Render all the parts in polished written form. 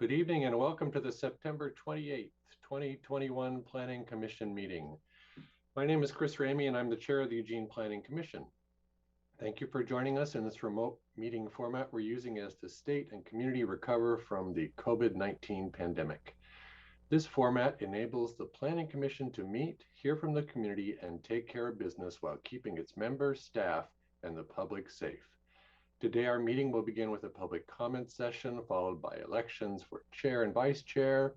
Good evening and welcome to the September 28th, 2021 Planning Commission meeting. My name is Chris Ramey and I'm the chair of the Eugene Planning Commission. Thank you for joining us in this remote meeting format we're using as the state and community recover from the COVID-19 pandemic. This format enables the Planning Commission to meet, hear from the community, and take care of business while keeping its members, staff, and the public safe. Today, our meeting will begin with a public comment session, followed by elections for chair and vice chair.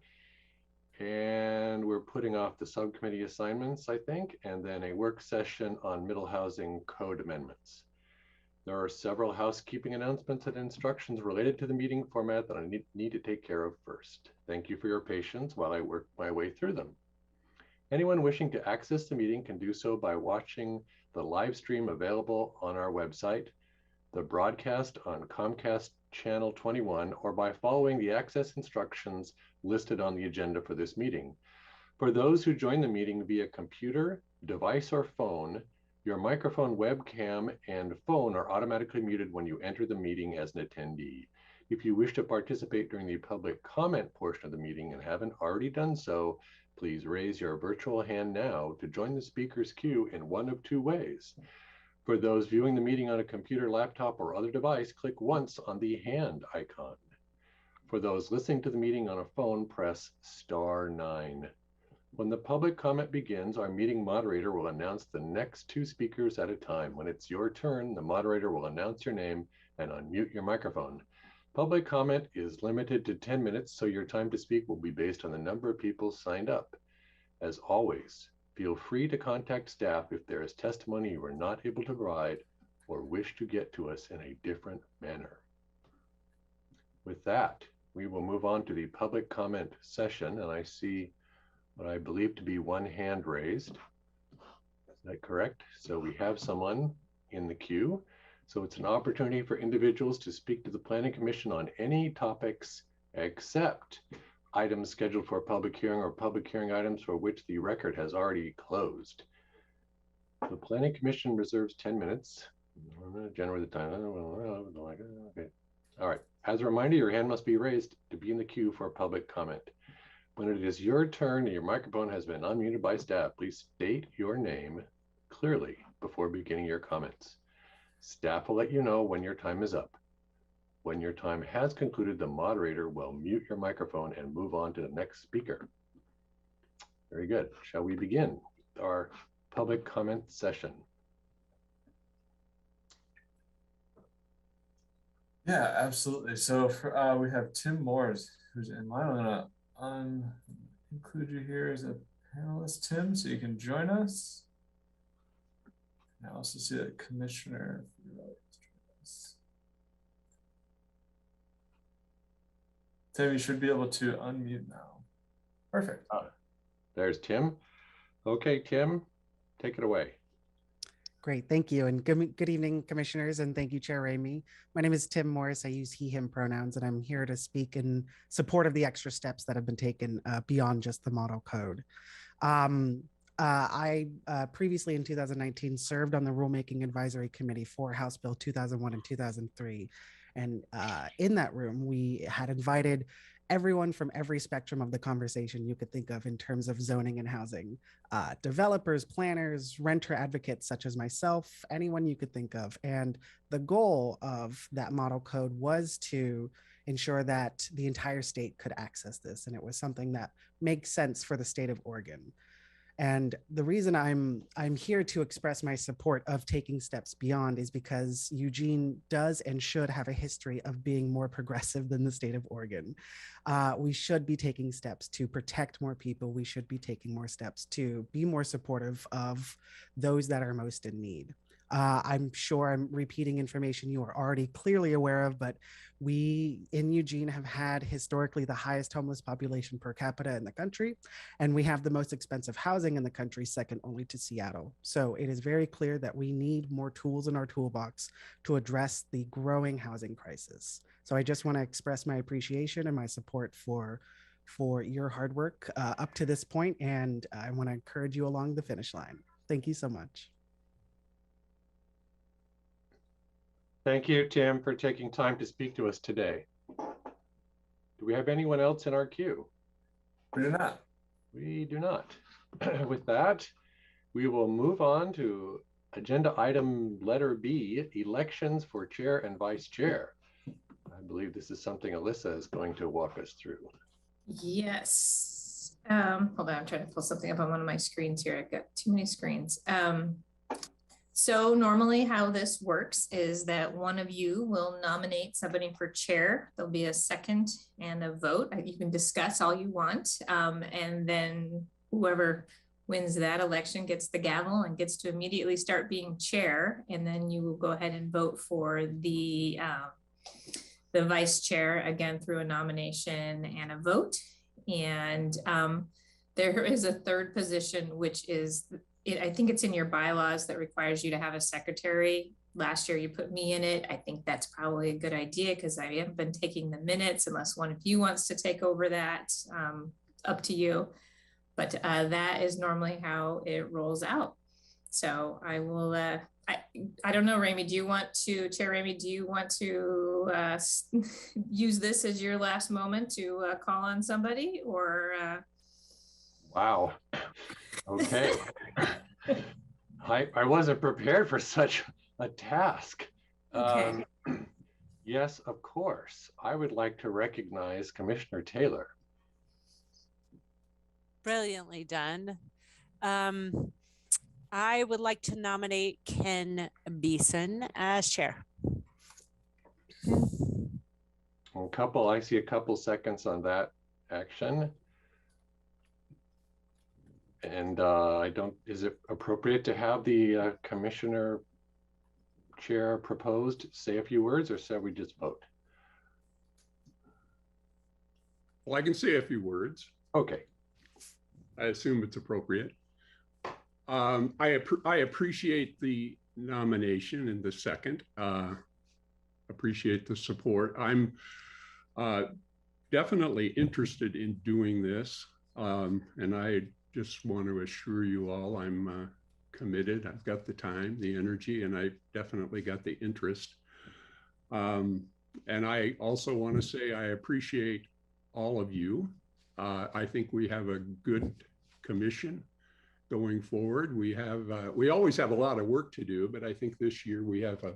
And we're putting off the subcommittee assignments, I think, and then a work session on middle housing code amendments. There are several housekeeping announcements and instructions related to the meeting format that I need to take care of first. Thank you for your patience while I work my way through them. Anyone wishing to access the meeting can do so by watching the live stream available on our website, the broadcast on Comcast Channel 21, or by following the access instructions listed on the agenda for this meeting. For those who join the meeting via computer, device, or phone, your microphone, webcam, and phone are automatically muted when you enter the meeting as an attendee. If you wish to participate during the public comment portion of the meeting and haven't already done so, please raise your virtual hand now to join the speaker's queue in one of two ways. For those viewing the meeting on a computer, laptop, or other device, click once on the hand icon. For those listening to the meeting on a phone, press *9. When the public comment begins, our meeting moderator will announce the next two speakers at a time. When it's your turn, the moderator will announce your name and unmute your microphone. Public comment is limited to 10 minutes, so your time to speak will be based on the number of people signed up. As always, feel free to contact staff if there is testimony you are not able to provide or wish to get to us in a different manner. With that, we will move on to the public comment session, and I see what I believe to be one hand raised. Is that correct? So we have someone in the queue. So it's an opportunity for individuals to speak to the Planning Commission on any topics except items scheduled for a public hearing or public hearing items for which the record has already closed. The Planning Commission reserves 10 minutes. Generate the time. Okay. All right. As a reminder, your hand must be raised to be in the queue for a public comment. When it is your turn and your microphone has been unmuted by staff, please state your name clearly before beginning your comments. Staff will let you know when your time is up. When your time has concluded, the moderator will mute your microphone and move on to the next speaker. Very good. Shall we begin our public comment session? Yeah, absolutely. So we have Tim Morris, who's in line. I'm going to include you here as a panelist, Tim, so you can join us. I also see that Commissioner. Tim, you should be able to unmute now. Perfect. There's Tim. Okay, Tim, take it away. Great, thank you. And good evening, commissioners, and thank you, Chair Ramey. My name is Tim Morris. I use he, him pronouns, and I'm here to speak in support of the extra steps that have been taken beyond just the model code. I previously in 2019 served on the Rulemaking Advisory Committee for House Bill 2001 and 2003. And in that room, we had invited everyone from every spectrum of the conversation you could think of in terms of zoning and housing. Developers, planners, renter advocates such as myself, anyone you could think of. And the goal of that model code was to ensure that the entire state could access this. And it was something that makes sense for the state of Oregon. And the reason I'm here to express my support of taking steps beyond is because Eugene does and should have a history of being more progressive than the state of Oregon. We should be taking steps to protect more people. We should be taking more steps to be more supportive of those that are most in need. I'm sure I'm repeating information you are already clearly aware of, but we in Eugene have had historically the highest homeless population per capita in the country, and we have the most expensive housing in the country, second only to Seattle. So it is very clear that we need more tools in our toolbox to address the growing housing crisis. So I just want to express my appreciation and my support for your hard work up to this point, and I want to encourage you along the finish line. Thank you so much. Thank you, Tim, for taking time to speak to us today. Do we have anyone else in our queue? We do not. We do not. With that, we will move on to agenda item letter B, elections for chair and vice chair. I believe this is something Alyssa is going to walk us through. Yes. Hold on, I'm trying to pull something up on one of my screens here. I've got too many screens. So normally how this works is that one of you will nominate somebody for chair. There'll be a second and a vote. You can discuss all you want. And then whoever wins that election gets the gavel and gets to immediately start being chair. And then you will go ahead and vote for the vice chair, again, through a nomination and a vote. And there is a third position, which is, I think it's in your bylaws, that requires you to have a secretary. Last year you put me in it. I think that's probably a good idea because I haven't been taking the minutes unless one of you wants to take over that, up to you. But that is normally how it rolls out. So I will, I don't know, Ramy, do you want to, Chair Ramy, do you want to use this as your last moment to call on somebody, or? Wow. Okay. I wasn't prepared for such a task. Okay. Yes, of course. I would like to recognize Commissioner Taylor. Brilliantly done. I would like to nominate Ken Beeson as chair. I see a couple seconds on that action. And is it appropriate to have the commissioner chair proposed say a few words, or shall we just vote? Well, I can say a few words. Okay. I assume it's appropriate. I appreciate the nomination and the second. Appreciate the support. I'm definitely interested in doing this. And I just want to assure you all I'm committed. I've got the time, the energy, and I've definitely got the interest. And I also want to say I appreciate all of you. I think we have a good commission going forward. We always have a lot of work to do, but I think this year we have a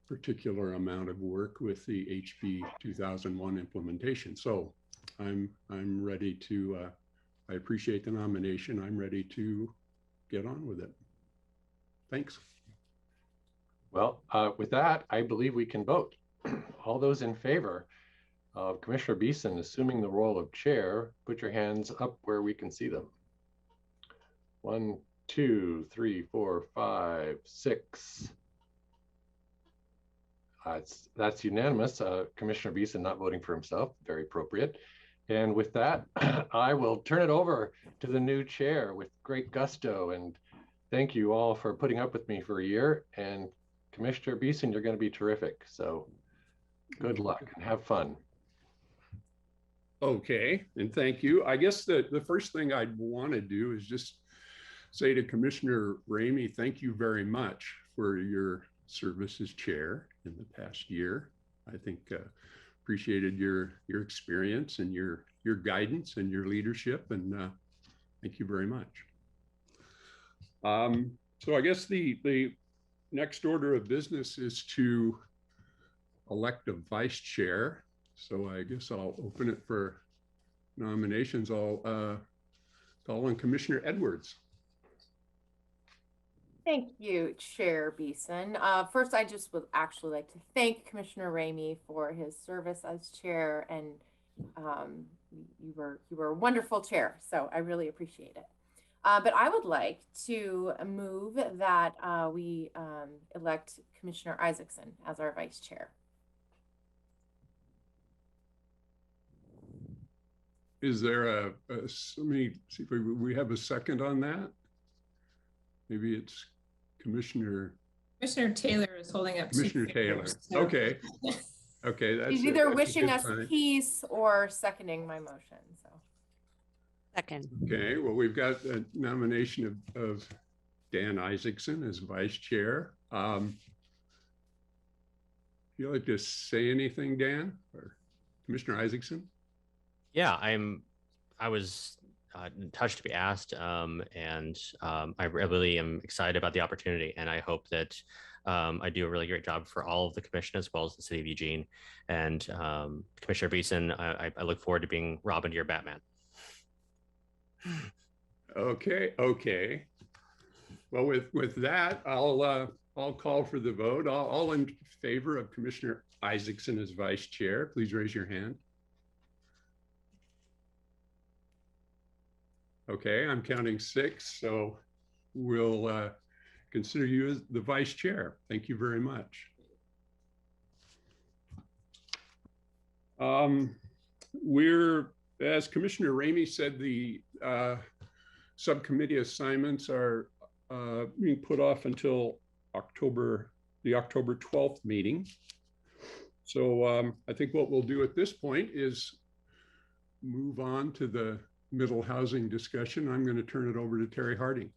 particular amount of work with the HB 2001 implementation. So I'm ready to, I appreciate the nomination. I'm ready to get on with it. Thanks. Well, with that, I believe we can vote. All those in favor of Commissioner Beeson assuming the role of chair, put your hands up where we can see them. 1, 2, 3, 4, 5, 6. That's unanimous. Commissioner Beeson not voting for himself, very appropriate. And with that, I will turn it over to the new chair with great gusto. And thank you all for putting up with me for a year. And Commissioner Beeson, you're going to be terrific. So good luck and have fun. Okay, and thank you. I guess the first thing I'd want to do is just say to Commissioner Ramey, thank you very much for your service as chair in the past year. I think appreciated your experience and your guidance and your leadership, and thank you very much. So I guess the next order of business is to elect a vice chair. So I guess I'll open it for nominations. I'll call on Commissioner Edwards. Thank you, Chair Beeson. First, I just would actually like to thank Commissioner Ramey for his service as chair, and you were a wonderful chair, so I really appreciate it. But I would like to move that we elect Commissioner Isaacson as our vice chair. Is there let me see if we have a second on that. Maybe it's Commissioner Taylor is holding up. Commissioner Taylor. So. Okay. Okay. That's He's either wishing us sign. peace or seconding my motion. So. Second. Okay. Well, we've got a nomination of Dan Isaacson as vice chair. Would you like to say anything, Dan, or Commissioner Isaacson? Yeah, I was touched to be asked, and I really am excited about the opportunity, and I hope that I do a really great job for all of the commission as well as the city of Eugene. And Commissioner Beeson, I look forward to being Robin to your Batman. Okay. Well, with that, I'll call for the vote. All in favor of Commissioner Isaacson as vice chair, please raise your hand. Okay, I'm counting 6, so we'll consider you as the vice chair. Thank you very much. We're, as Commissioner Ramey said, the subcommittee assignments are being put off until the October 12th meeting. So I think what we'll do at this point is move on to the middle housing discussion. I'm going to turn it over to Terry Harding.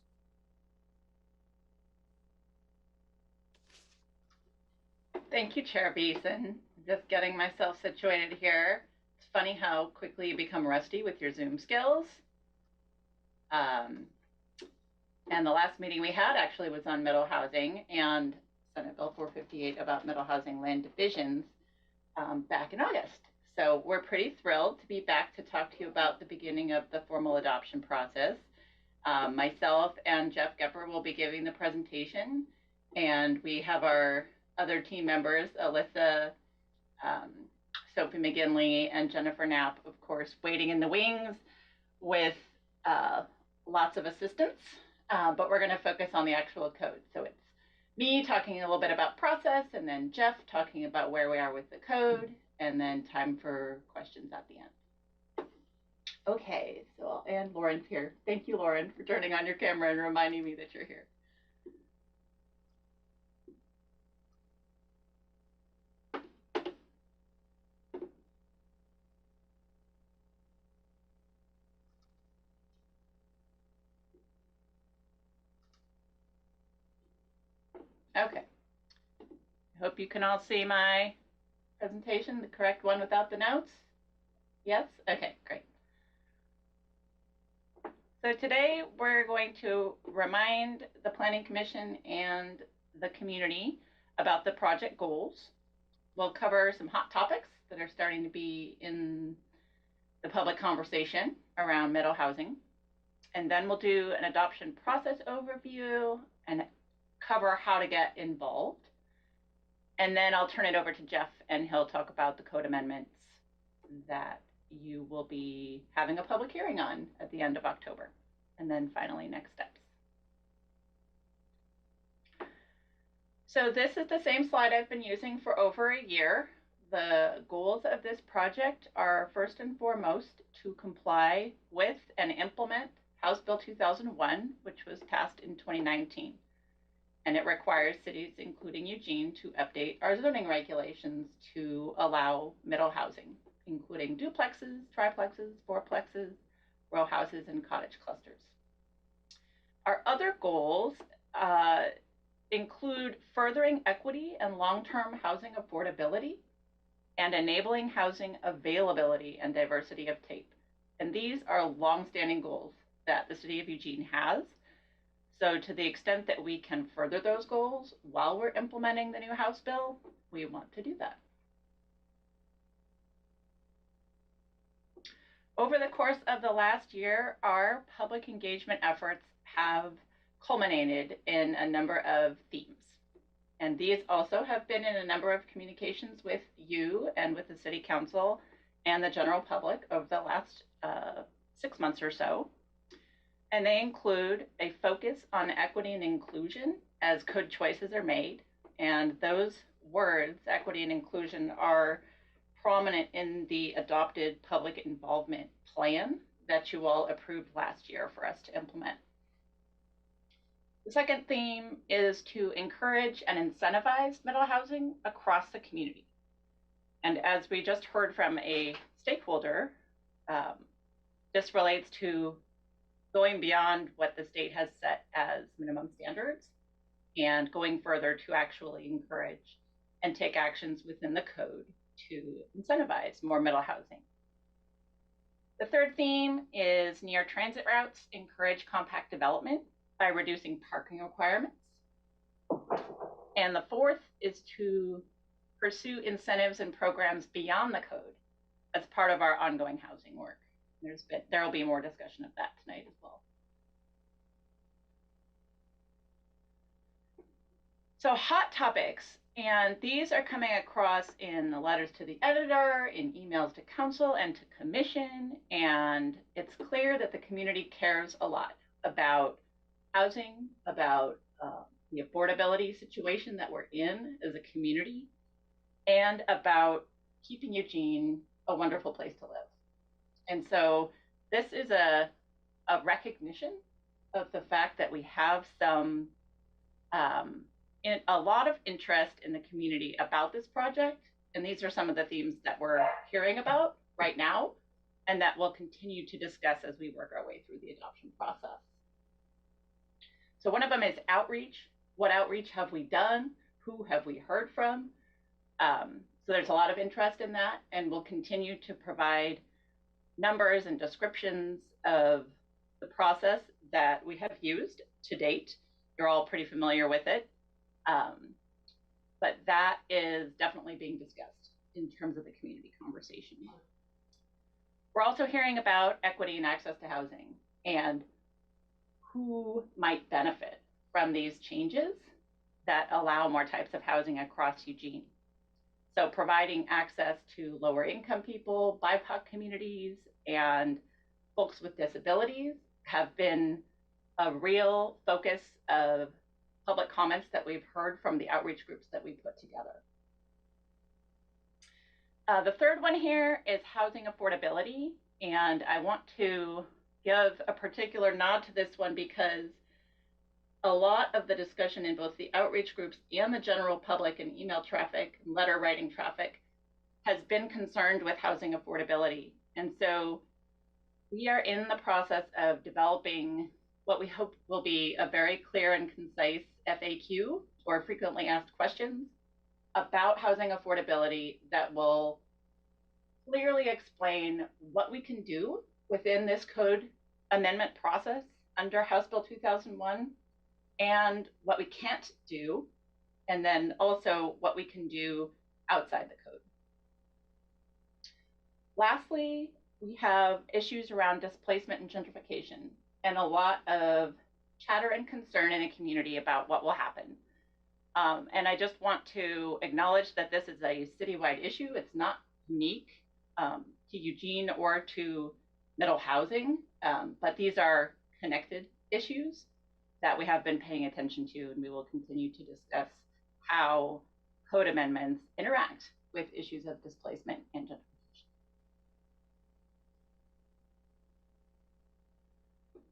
Thank you, Chair Beeson. Just getting myself situated here. It's funny how quickly you become rusty with your Zoom skills. And the last meeting we had actually was on middle housing and Senate Bill 458 about middle housing land divisions back in August. So we're pretty thrilled to be back to talk to you about the beginning of the formal adoption process. Myself and Jeff Gepper will be giving the presentation, and we have our other team members, Alyssa, Sophie McGinley, and Jennifer Knapp, of course, waiting in the wings with lots of assistance, but we're going to focus on the actual code. So it's me talking a little bit about process, and then Jeff talking about where we are with the code, and then time for questions at the end. Okay, and Lauren's here. Thank you, Lauren, for turning on your camera and reminding me that you're here. Okay. I hope you can all see my presentation, the correct one without the notes. Yes? Okay, great. So today we're going to remind the Planning Commission and the community about the project goals. We'll cover some hot topics that are starting to be in the public conversation around middle housing. And then we'll do an adoption process overview and cover how to get involved. And then I'll turn it over to Jeff, and he'll talk about the code amendments that you will be having a public hearing on at the end of October. And then finally, next steps. So this is the same slide I've been using for over a year. The goals of this project are first and foremost to comply with and implement House Bill 2001, which was passed in 2019. And it requires cities, including Eugene, to update our zoning regulations to allow middle housing, including duplexes, triplexes, fourplexes, row houses, and cottage clusters. Our other goals include furthering equity and long-term housing affordability and enabling housing availability and diversity of type. And these are longstanding goals that the city of Eugene has. So to the extent that we can further those goals while we're implementing the new House bill, we want to do that. Over the course of the last year, our public engagement efforts have culminated in a number of themes. And these also have been in a number of communications with you and with the City Council and the general public over the last 6 months or so. And they include a focus on equity and inclusion as code choices are made. And those words, equity and inclusion, are prominent in the adopted public involvement plan that you all approved last year for us to implement. The second theme is to encourage and incentivize middle housing across the community. And as we just heard from a stakeholder, this relates to going beyond what the state has set as minimum standards and going further to actually encourage and take actions within the code to incentivize more middle housing. The third theme is near transit routes encourage compact development by reducing parking requirements. And the fourth is to pursue incentives and programs beyond the code as part of our ongoing housing work. There will be more discussion of that tonight as well. So hot topics, and these are coming across in the letters to the editor, in emails to council and to commission, and it's clear that the community cares a lot about housing, about the affordability situation that we're in as a community, and about keeping Eugene a wonderful place to live. And so this is a recognition of the fact that we have some a lot of interest in the community about this project. And these are some of the themes that we're hearing about right now and that we'll continue to discuss as we work our way through the adoption process. So one of them is outreach. What outreach have we done? Who have we heard from? So there's a lot of interest in that, and we'll continue to provide numbers and descriptions of the process that we have used to date. You're all pretty familiar with it. But that is definitely being discussed in terms of the community conversation. We're also hearing about equity and access to housing and who might benefit from these changes that allow more types of housing across Eugene. So providing access to lower income people, BIPOC communities, and folks with disabilities have been a real focus of public comments that we've heard from the outreach groups that we put together. The third one here is housing affordability, and I want to give a particular nod to this one because a lot of the discussion in both the outreach groups and the general public and email traffic, letter writing traffic, has been concerned with housing affordability. And so we are in the process of developing what we hope will be a very clear and concise FAQ, or frequently asked questions, about housing affordability that will clearly explain what we can do within this code amendment process under House Bill 2001 and what we can't do, and then also what we can do outside the code. Lastly, we have issues around displacement and gentrification, and a lot of chatter and concern in the community about what will happen. And I just want to acknowledge that this is a citywide issue. It's not unique to Eugene or to middle housing, but these are connected issues that we have been paying attention to, and we will continue to discuss how code amendments interact with issues of displacement and gentrification.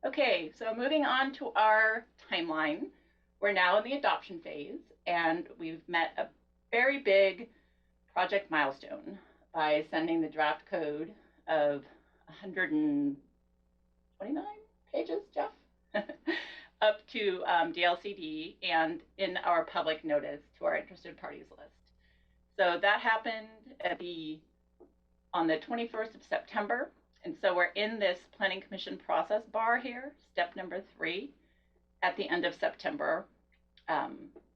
Okay, so moving on to our timeline. We're now in the adoption phase, and we've met a very big project milestone by sending the draft code of 129 pages, Jeff, up to DLCD and in our public notice to our interested parties list. So that happened on the 21st of September. And so we're in this Planning Commission process bar here, step number 3, at the end of September,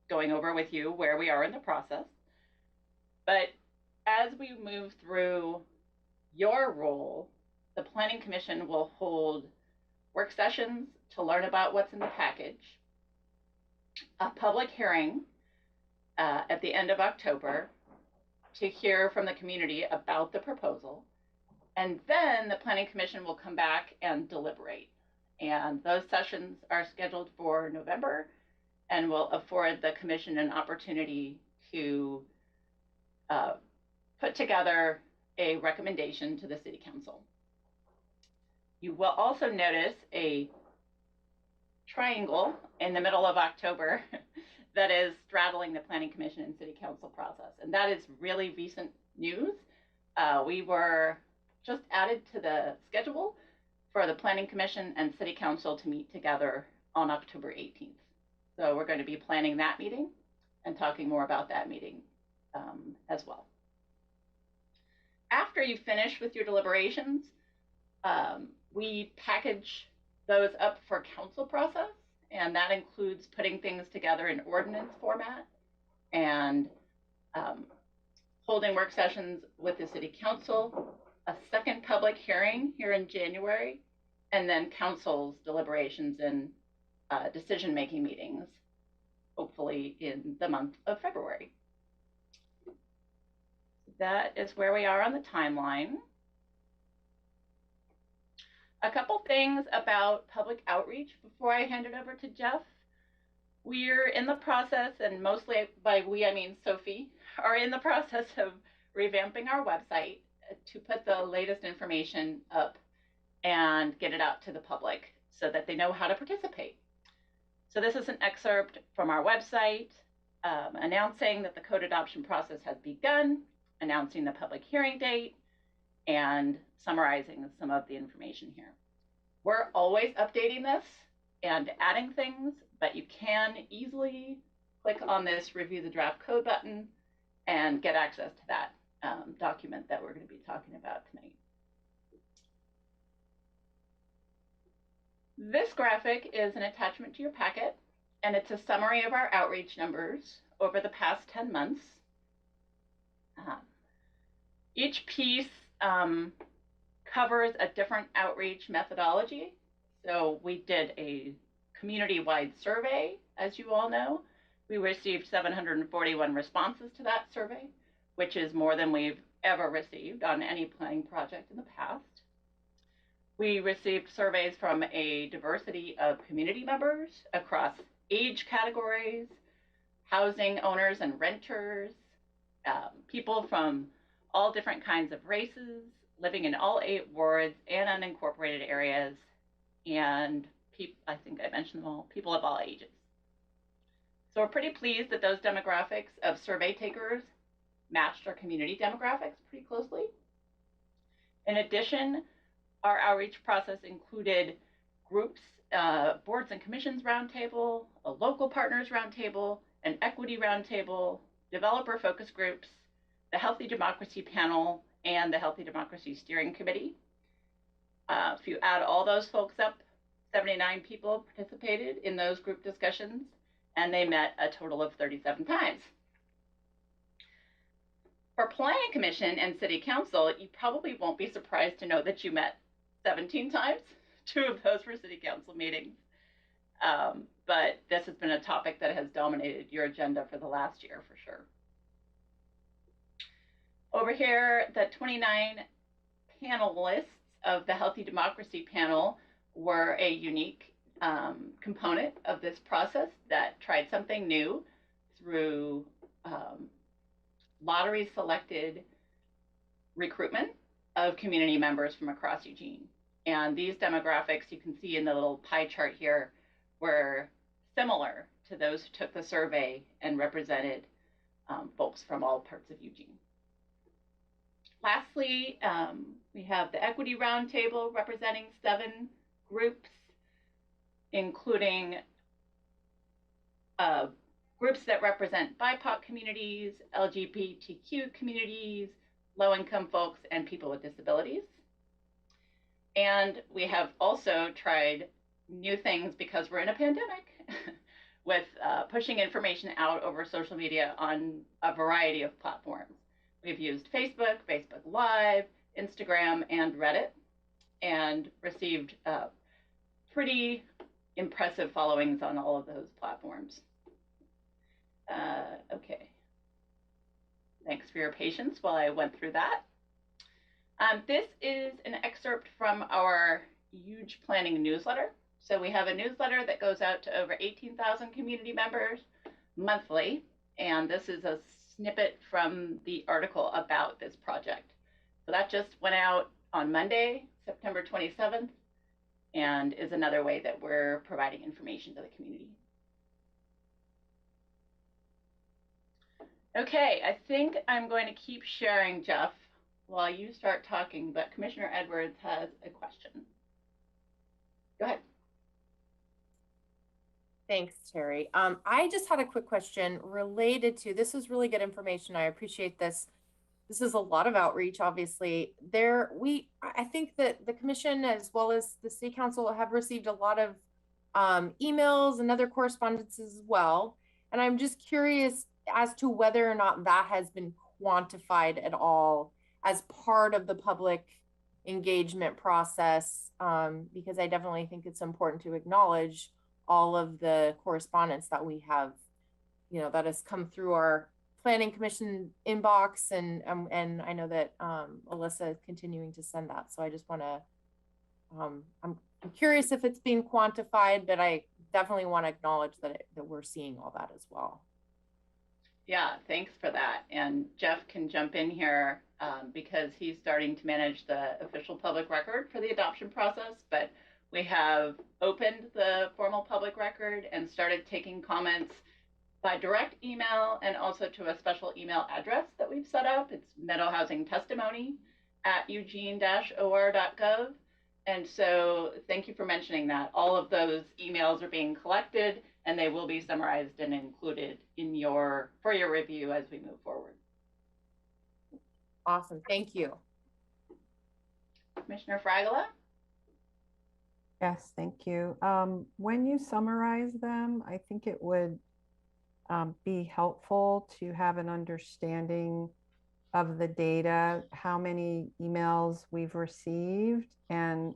going over with you where we are in the process. But as we move through your role, the Planning Commission will hold work sessions to learn about what's in the package, a public hearing at the end of October to hear from the community about the proposal, and then the Planning Commission will come back and deliberate. And those sessions are scheduled for November and will afford the Commission an opportunity to put together a recommendation to the City Council. You will also notice a triangle in the middle of October that is straddling the Planning Commission and City Council process. And that is really recent news. We were just added to the schedule for the Planning Commission and City Council to meet together on October 18th. So we're going to be planning that meeting and talking more about that meeting as well. After you finish with your deliberations, we package those up for council process, and that includes putting things together in ordinance format and holding work sessions with the city council, a second public hearing here in January, and then council's deliberations and decision-making meetings, hopefully in the month of February. That is where we are on the timeline. A couple things about public outreach before I hand it over to Jeff. We're in the process, and mostly by we, I mean Sophie, are in the process of revamping our website to put the latest information up and get it out to the public so that they know how to participate. So this is an excerpt from our website announcing that the code adoption process has begun, announcing the public hearing date, and summarizing some of the information here. We're always updating this and adding things, but you can easily click on this review the draft code button and get access to that document that we're going to be talking about tonight. This graphic is an attachment to your packet, and it's a summary of our outreach numbers over the past 10 months. Each piece covers a different outreach methodology. So we did a community-wide survey, as you all know. We received 741 responses to that survey, which is more than we've ever received on any planning project in the past. We received surveys from a diversity of community members across age categories, housing owners and renters, people from all different kinds of races, living in all 8 wards and unincorporated areas, and I think I mentioned them all, people of all ages. So we're pretty pleased that those demographics of survey takers matched our community demographics pretty closely. In addition, our outreach process included groups, boards and commissions roundtable, a local partners roundtable, an equity roundtable, developer focus groups, the Healthy Democracy Panel, and the Healthy Democracy Steering Committee. If you add all those folks up, 79 people participated in those group discussions, and they met a total of 37 times. For Planning Commission and City Council, you probably won't be surprised to know that you met 17 times. 2 of those were City Council meetings. But this has been a topic that has dominated your agenda for the last year for sure. Over here, the 29 panelists of the Healthy Democracy Panel were a unique component of this process that tried something new through lottery selected recruitment of community members from across Eugene. And these demographics you can see in the little pie chart here were similar to those who took the survey and represented folks from all parts of Eugene. Lastly, we have the Equity Roundtable representing 7 groups, including groups that represent BIPOC communities, LGBTQ communities, low-income folks, and people with disabilities. And we have also tried new things because we're in a pandemic with pushing information out over social media on a variety of platforms. We've used Facebook, Facebook Live, Instagram, and Reddit, and received pretty impressive followings on all of those platforms. Okay. Thanks for your patience while I went through that. This is an excerpt from our huge planning newsletter. So we have a newsletter that goes out to over 18,000 community members monthly, and this is a snippet from the article about this project. So that just went out on Monday, September 27th, and is another way that we're providing information to the community. Okay, I think I'm going to keep sharing, Jeff, while you start talking, but Commissioner Edwards has a question. Go ahead. Thanks, Terry. I just had a quick question related to, this is really good information. I appreciate this. this is a lot of outreach, obviously. I think that the commission as well as the city council have received a lot of emails and other correspondence as well. And I'm just curious as to whether or not that has been quantified at all as part of the public engagement process, because I definitely think it's important to acknowledge all of the correspondence that we have, that has come through our planning commission inbox, and I know that Alyssa is continuing to send that. So I just want to, I'm curious if it's being quantified, but I definitely want to acknowledge that we're seeing all that as well. Yeah, thanks for that. And Jeff can jump in here because he's starting to manage the official public record for the adoption process, but we have opened the formal public record and started taking comments by direct email and also to a special email address that we've set up. It's meadowhousingtestimony@eugene-or.gov. And so thank you for mentioning that. All of those emails are being collected and they will be summarized and included in for your review as we move forward. Awesome, thank you. Commissioner Fragola? Yes, thank you. When you summarize them, I think it would be helpful to have an understanding of the data, how many emails we've received. And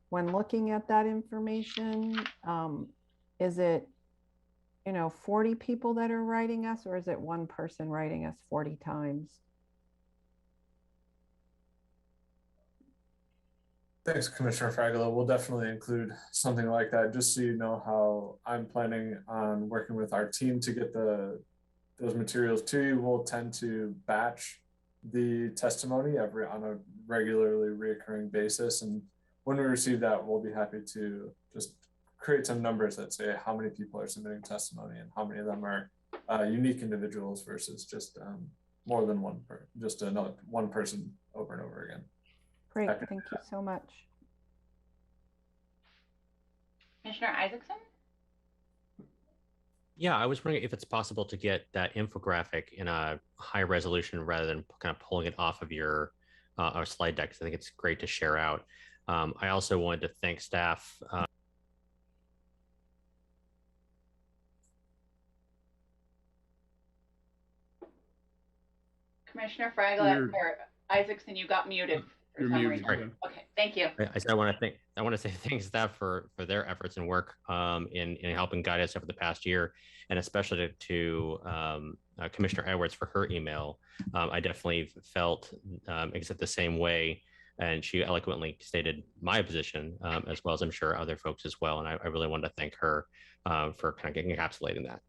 when looking at that information, is it, 40 people that are writing us, or is it one person writing us 40 times? Thanks, Commissioner Fragola. We'll definitely include something like that, just so you know how I'm planning on working with our team to get those materials to you. We'll tend to batch the testimony on a regularly reoccurring basis. And when we receive that, we'll be happy to just create some numbers that say how many people are submitting testimony and how many of them are unique individuals versus just more than one, just one person over and over again. Great, thank you so much. Commissioner Isaacson? Yeah, I was wondering if it's possible to get that infographic in a high resolution rather than kind of pulling it off of your our slide deck, because I think it's great to share out. I also wanted to thank staff. Commissioner Fragola or Isaacson, you got muted. You're muted. Okay, thank you. I said I want to say thanks staff for their efforts and work in helping guide us over the past year, and especially to Commissioner Edwards for her email. I definitely felt except the same way, and she eloquently stated my position as well as I'm sure other folks as well. And I really wanted to thank her for kind of encapsulating that.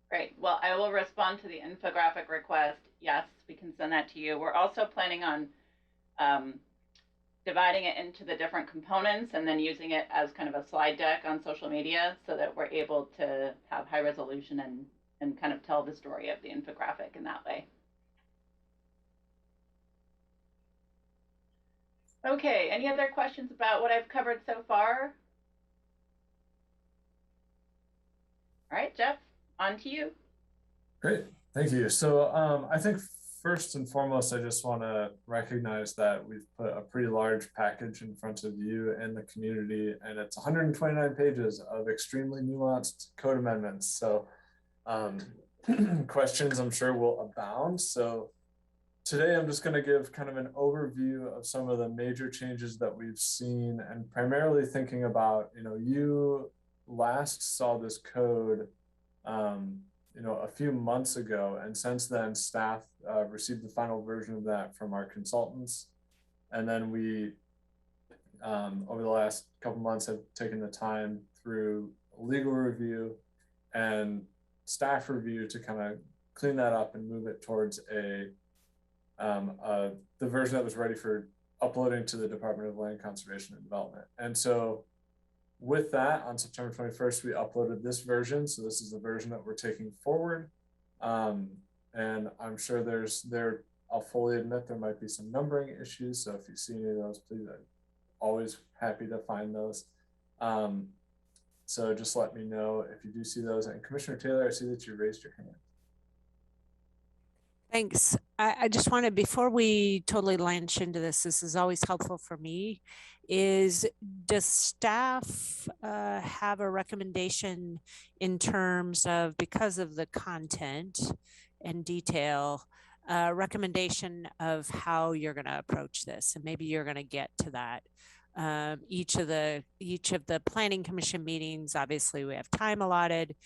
Great. Well, I will respond to the infographic request. Yes, we can send that to you. We're also planning on dividing it into the different components and then using it as kind of a slide deck on social media so that we're able to have high resolution and kind of tell the story of the infographic in that way. Okay, any other questions about what I've covered so far? All right, Jeff. On to you. Great, thank you. So I think first and foremost, I just want to recognize that we've put a pretty large package in front of you and the community, and it's 129 pages of extremely nuanced code amendments. So questions I'm sure will abound. So today I'm just going to give kind of an overview of some of the major changes that we've seen, and primarily thinking about, you last saw this code a few months ago, and since then staff received the final version of that from our consultants, and then we over the last couple months have taken the time through legal review and staff review to kind of clean that up and move it towards the version that was ready for uploading to the Department of Land Conservation and Development. And so with that, on September 21st, we uploaded this version. So this is the version that we're taking forward. And I'm sure I'll fully admit there might be some numbering issues. So if you see any of those, please, I'm always happy to find those. So just let me know if you do see those. And Commissioner Taylor, I see that you raised your hand. Thanks. I just wanted, before we totally launch into this, this is always helpful for me, is does staff have a recommendation in terms of, because of the content and detail, recommendation of how you're going to approach this? And maybe you're going to get to that. Each of the planning commission meetings, obviously we have time allotted.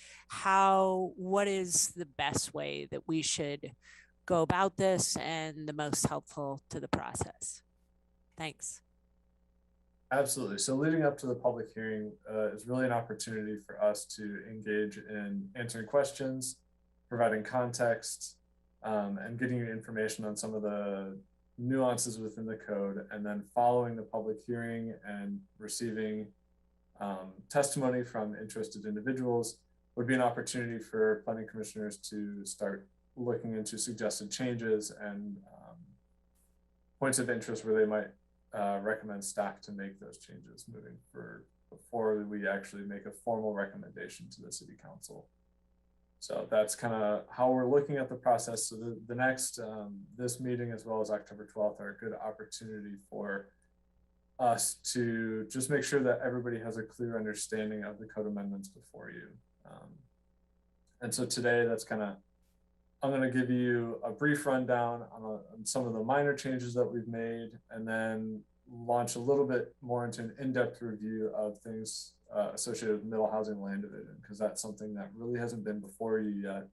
What is the best way that we should go about this and the most helpful to the process? Thanks. Absolutely. So leading up to the public hearing is really an opportunity for us to engage in answering questions, providing context, and getting you information on some of the nuances within the code. And then following the public hearing and receiving testimony from interested individuals would be an opportunity for planning commissioners to start looking into suggested changes and points of interest where they might recommend staff to make those changes moving forward before we actually make a formal recommendation to the city council. So that's kind of how we're looking at the process. So the next, this meeting as well as October 12th are a good opportunity for us to just make sure that everybody has a clear understanding of the code amendments before you. And so today that's kind of, I'm going to give you a brief rundown on some of the minor changes that we've made, and then launch a little bit more into an in-depth review of things associated with middle housing land division, because that's something that really hasn't been before you yet,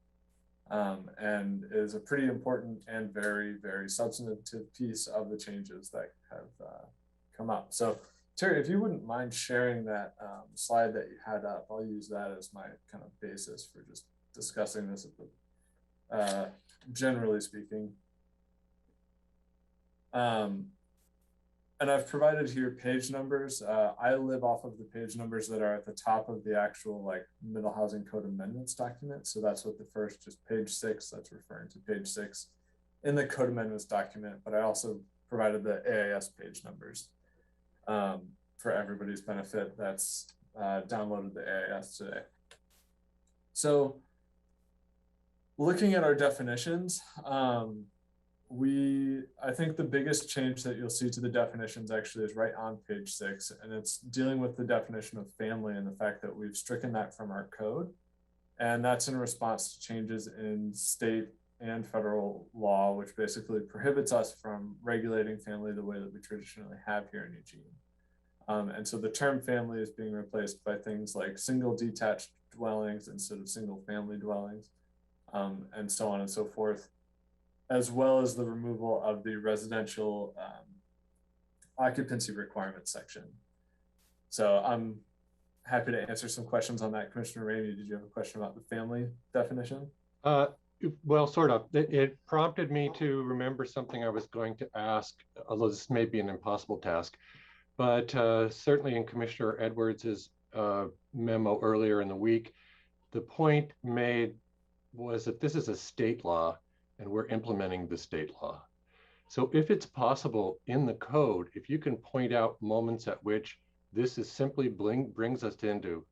and is a pretty important and very, very substantive piece of the changes that have come up. So Terry, if you wouldn't mind sharing that slide that you had up, I'll use that as my kind of basis for just discussing this at the generally speaking. And I've provided here page numbers. I live off of the page numbers that are at the top of the actual like middle housing code amendments document. So that's what the first, just page 6, that's referring to page 6 in the code amendments document, but I also provided the AIS page numbers for everybody's benefit that's downloaded the AIS today. So looking at our definitions, I think the biggest change that you'll see to the definitions actually is right on page 6, and it's dealing with the definition of family and the fact that we've stricken that from our code. And that's in response to changes in state and federal law, which basically prohibits us from regulating family the way that we traditionally have here in Eugene. And so the term family is being replaced by things like single detached dwellings instead of single family dwellings, and so on and so forth, as well as the removal of the residential occupancy requirement section. So I'm happy to answer some questions on that. Commissioner Ramey, did you have a question about the family definition? Well, sort of. It prompted me to remember something I was going to ask, although this may be an impossible task, but certainly in Commissioner Edwards's memo earlier in the week, the point made was that this is a state law and we're implementing the state law. So if it's possible in the code, if you can point out moments at which this is simply brings us into,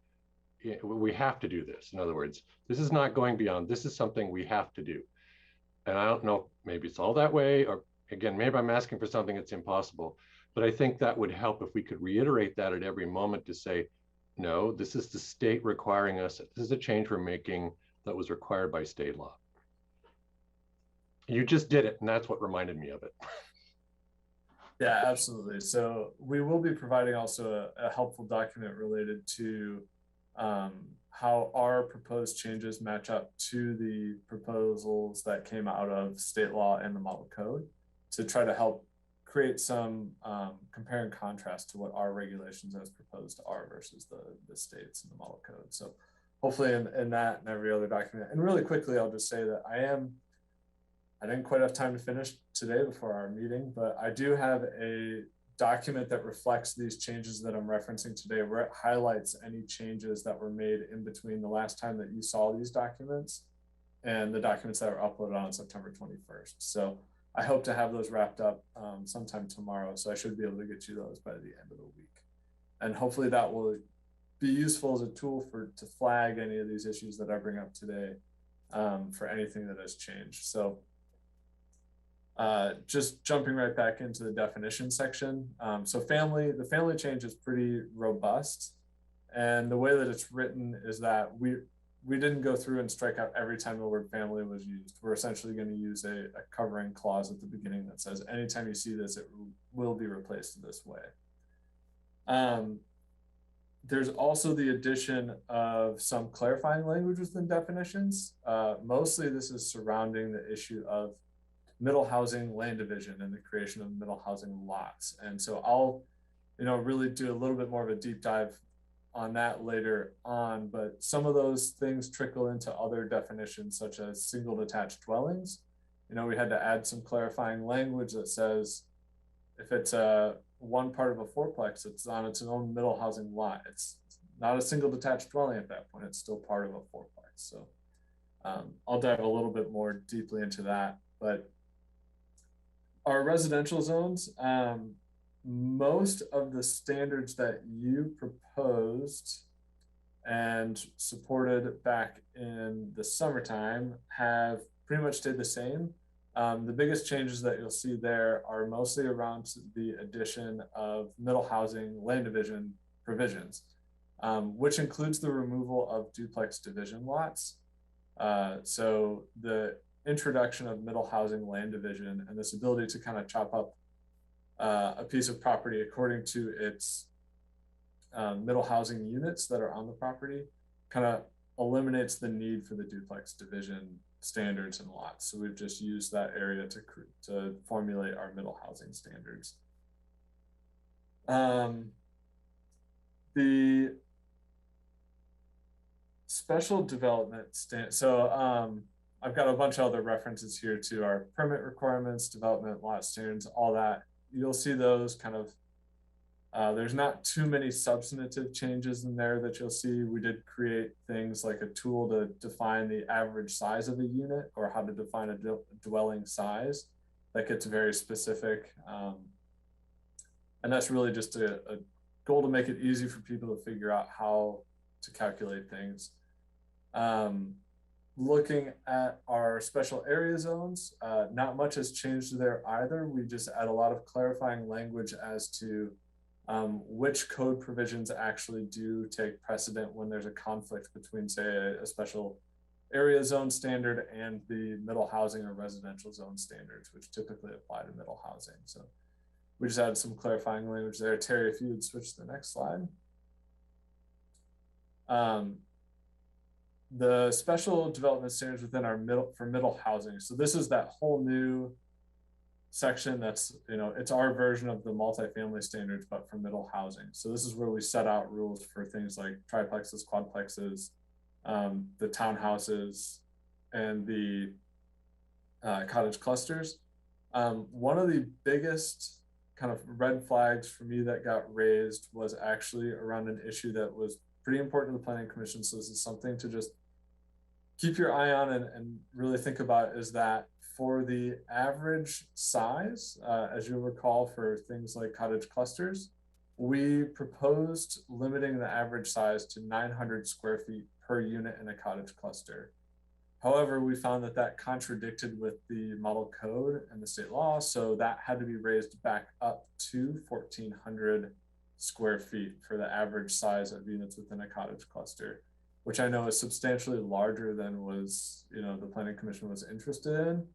we have to do this. In other words, this is not going beyond, this is something we have to do. And I don't know, maybe it's all that way, or again, maybe I'm asking for something that's impossible, but I think that would help if we could reiterate that at every moment to say, no, this is the state requiring us, this is a change we're making that was required by state law. You just did it, and that's what reminded me of it. Yeah, absolutely. So we will be providing also a helpful document related to how our proposed changes match up to the proposals that came out of state law and the model code to try to help create some compare and contrast to what our regulations as proposed are versus the states and the model code. So hopefully in that and every other document. And really quickly, I'll just say that I didn't quite have time to finish today before our meeting, but I do have a document that reflects these changes that I'm referencing today, where it highlights any changes that were made in between the last time that you saw these documents and the documents that were uploaded on September 21st. So I hope to have those wrapped up sometime tomorrow. So I should be able to get you those by the end of the week. And hopefully that will be useful as a tool to flag any of these issues that I bring up today for anything that has changed. So Just jumping right back into the definition section. So the family change is pretty robust. And the way that it's written is that we didn't go through and strike out every time the word family was used. We're essentially going to use a covering clause at the beginning that says, anytime you see this, it will be replaced this way. There's also the addition of some clarifying language within definitions. Mostly this is surrounding the issue of middle housing land division and the creation of middle housing lots. And so I'll, really do a little bit more of a deep dive on that later on, but some of those things trickle into other definitions such as single detached dwellings. We had to add some clarifying language that says if it's one part of a fourplex, it's on its own middle housing lot. It's not a single detached dwelling at that point. It's still part of a fourplex. So I'll dive a little bit more deeply into that. But our residential zones, most of the standards that you proposed and supported back in the summertime have pretty much stayed the same. The biggest changes that you'll see there are mostly around the addition of middle housing land division provisions, which includes the removal of duplex division lots. So the introduction of middle housing land division and this ability to kind of chop up a piece of property according to its middle housing units that are on the property kind of eliminates the need for the duplex division standards and lots. So we've just used that area to formulate our middle housing standards. The special development I've got a bunch of other references here to our permit requirements, development lot standards, all that. You'll see those kind of, there's not too many substantive changes in there that you'll see. We did create things like a tool to define the average size of a unit or how to define a dwelling size that gets very specific. And that's really just a goal to make it easy for people to figure out how to calculate things. Looking at our special area zones, not much has changed there either. We just add a lot of clarifying language as to which code provisions actually do take precedent when there's a conflict between, say, a special area zone standard and the middle housing or residential zone standards, which typically apply to middle housing. So we just added some clarifying language there. Terry, if you would switch to the next slide. The special development standards within our middle housing. So this is that whole new section that's, it's our version of the multifamily standards, but for middle housing. So this is where we set out rules for things like triplexes, quadplexes, the townhouses, and the cottage clusters. One of the biggest kind of red flags for me that got raised was actually around an issue that was pretty important to the Planning Commission. So this is something to just keep your eye on and really think about, is that for the average size, as you'll recall, for things like cottage clusters, we proposed limiting the average size to 900 square feet per unit in a cottage cluster. However, we found that that contradicted with the model code and the state law, so that had to be raised back up to 1,400 square feet for the average size of units within a cottage cluster, which I know is substantially larger than was, the Planning Commission was interested in.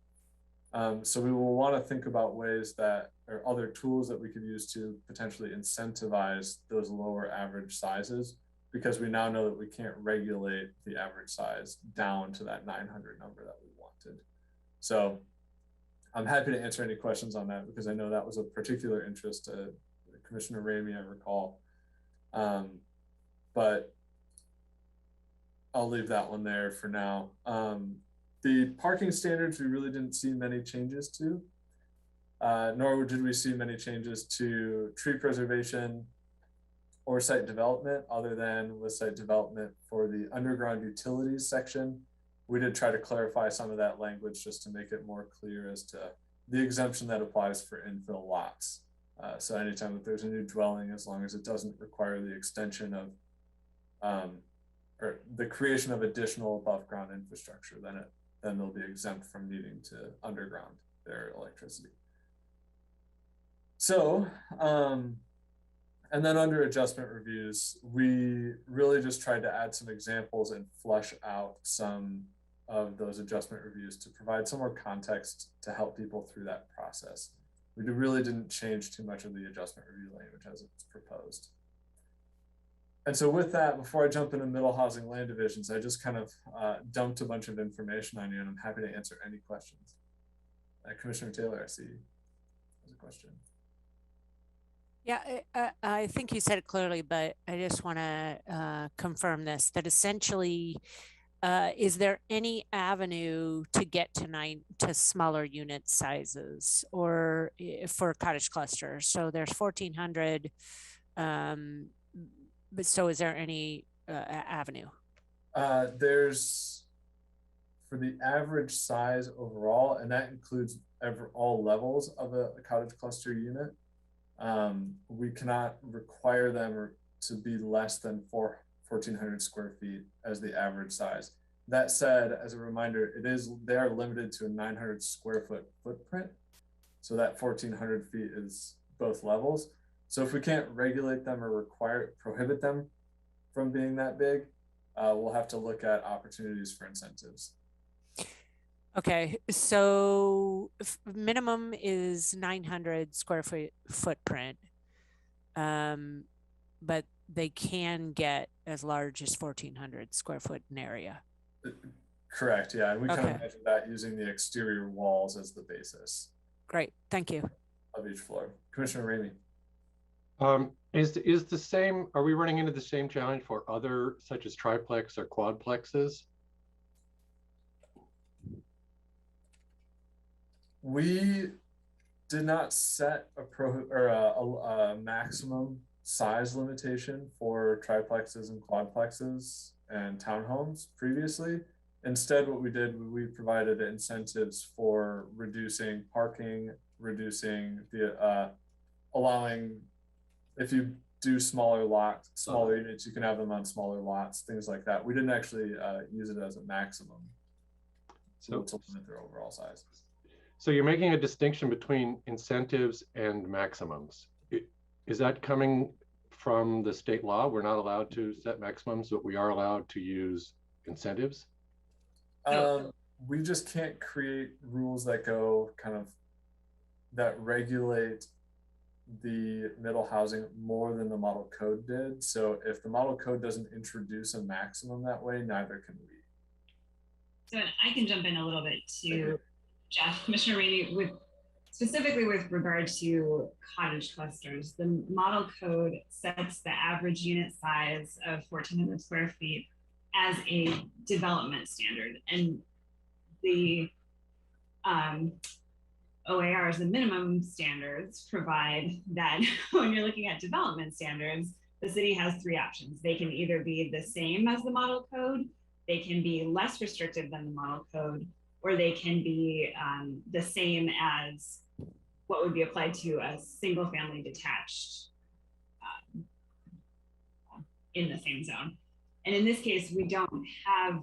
So we will want to think about ways that, or other tools that we could use to potentially incentivize those lower average sizes, because we now know that we can't regulate the average size down to that 900 number that we wanted. So I'm happy to answer any questions on that, because I know that was of particular interest to Commissioner Ramey, I recall. But I'll leave that one there for now. The parking standards, we really didn't see many changes to, nor did we see many changes to tree preservation or site development, other than with site development for the underground utilities section. We did try to clarify some of that language just to make it more clear as to the exemption that applies for infill lots. So anytime that there's a new dwelling, as long as it doesn't require the extension of, or the creation of additional above ground infrastructure, then they'll be exempt from needing to underground. their electricity. So, and then under adjustment reviews, we really just tried to add some examples and flesh out some of those adjustment reviews to provide some more context to help people through that process. We really didn't change too much of the adjustment review language as it's proposed. And so with that, before I jump into middle housing land divisions, I just kind of dumped a bunch of information on you, and I'm happy to answer any questions. Commissioner Taylor, I see there's a question. Yeah, I think you said it clearly, but I just want to confirm this, that essentially, is there any avenue to get tonight to smaller unit sizes or for cottage clusters? So there's 1,400, but so is there any avenue? There's, for the average size overall, and that includes all levels of a cottage cluster unit, we cannot require them to be less than 1,400 square feet as the average size. That said, as a reminder, they are limited to a 900 square foot footprint. So that 1,400 feet is both levels. So if we can't regulate them or prohibit them from being that big, we'll have to look at opportunities for incentives. Okay, so minimum is 900 square foot footprint, but they can get as large as 1,400 square foot in area. Correct, yeah, and we kind of measure that using the exterior walls as the basis. Great, thank you. Of each floor. Commissioner Ramey. Is the same, are we running into the same challenge for other, such as triplex or quadplexes? We did not set a maximum size limitation for triplexes and quadplexes and townhomes previously. Instead, what we did, we provided incentives for reducing parking, reducing the allowing, if you do smaller units, you can have them on smaller lots, things like that. We didn't actually use it as a maximum, so to limit their overall size. So you're making a distinction between incentives and maximums. Is that coming from the state law? We're not allowed to set maximums, but we are allowed to use incentives? We just can't create rules that go that regulate the middle housing more than the model code did. So if the model code doesn't introduce a maximum that way, neither can we. So I can jump in a little bit to Jeff, Commissioner Ramey, specifically with regard to cottage clusters. The model code sets the average unit size of 1,400 square feet as a development standard, and the OARs, the minimum standards, provide that when you're looking at development standards, the city has three options. They can either be the same as the model code, they can be less restrictive than the model code, or they can be the same as what would be applied to a single family detached in the same zone. And in this case, we don't have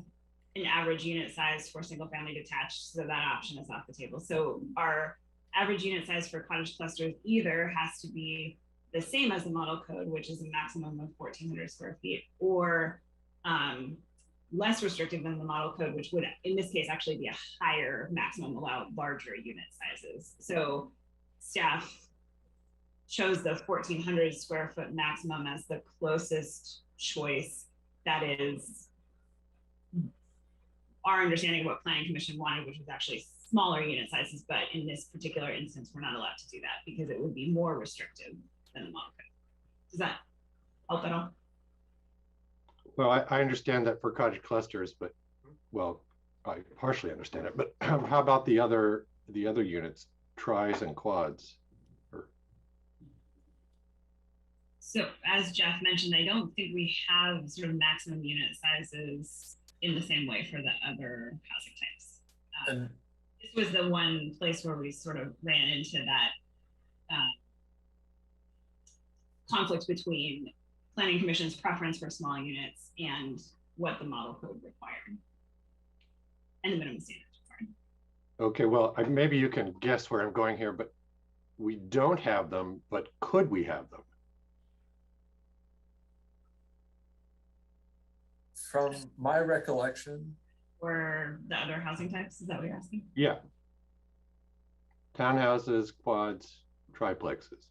an average unit size for single family detached, so that option is off the table. So our average unit size for cottage clusters either has to be the same as the model code, which is a maximum of 1,400 square feet, or less restrictive than the model code, which would, in this case, actually be a higher maximum, allow larger unit sizes. So staff chose the 1,400 square foot maximum as the closest choice. That is our understanding of what Planning Commission wanted, which was actually smaller unit sizes. But in this particular instance, we're not allowed to do that because it would be more restrictive than the model code. Does that help at all? Well, I understand that for cottage clusters, but, well, I partially understand it, but how about the other units, tris and quads? So as Jeff mentioned, I don't think we have sort of maximum unit sizes in the same way for the other housing types. This was the one place where we sort of ran into that conflict between Planning Commission's preference for small units and what the model code required and the minimum standards required. Okay, well, maybe you can guess where I'm going here, but we don't have them, but could we have them? From my recollection, Or the other housing types, is that what you're asking? Yeah. Townhouses, quads, triplexes.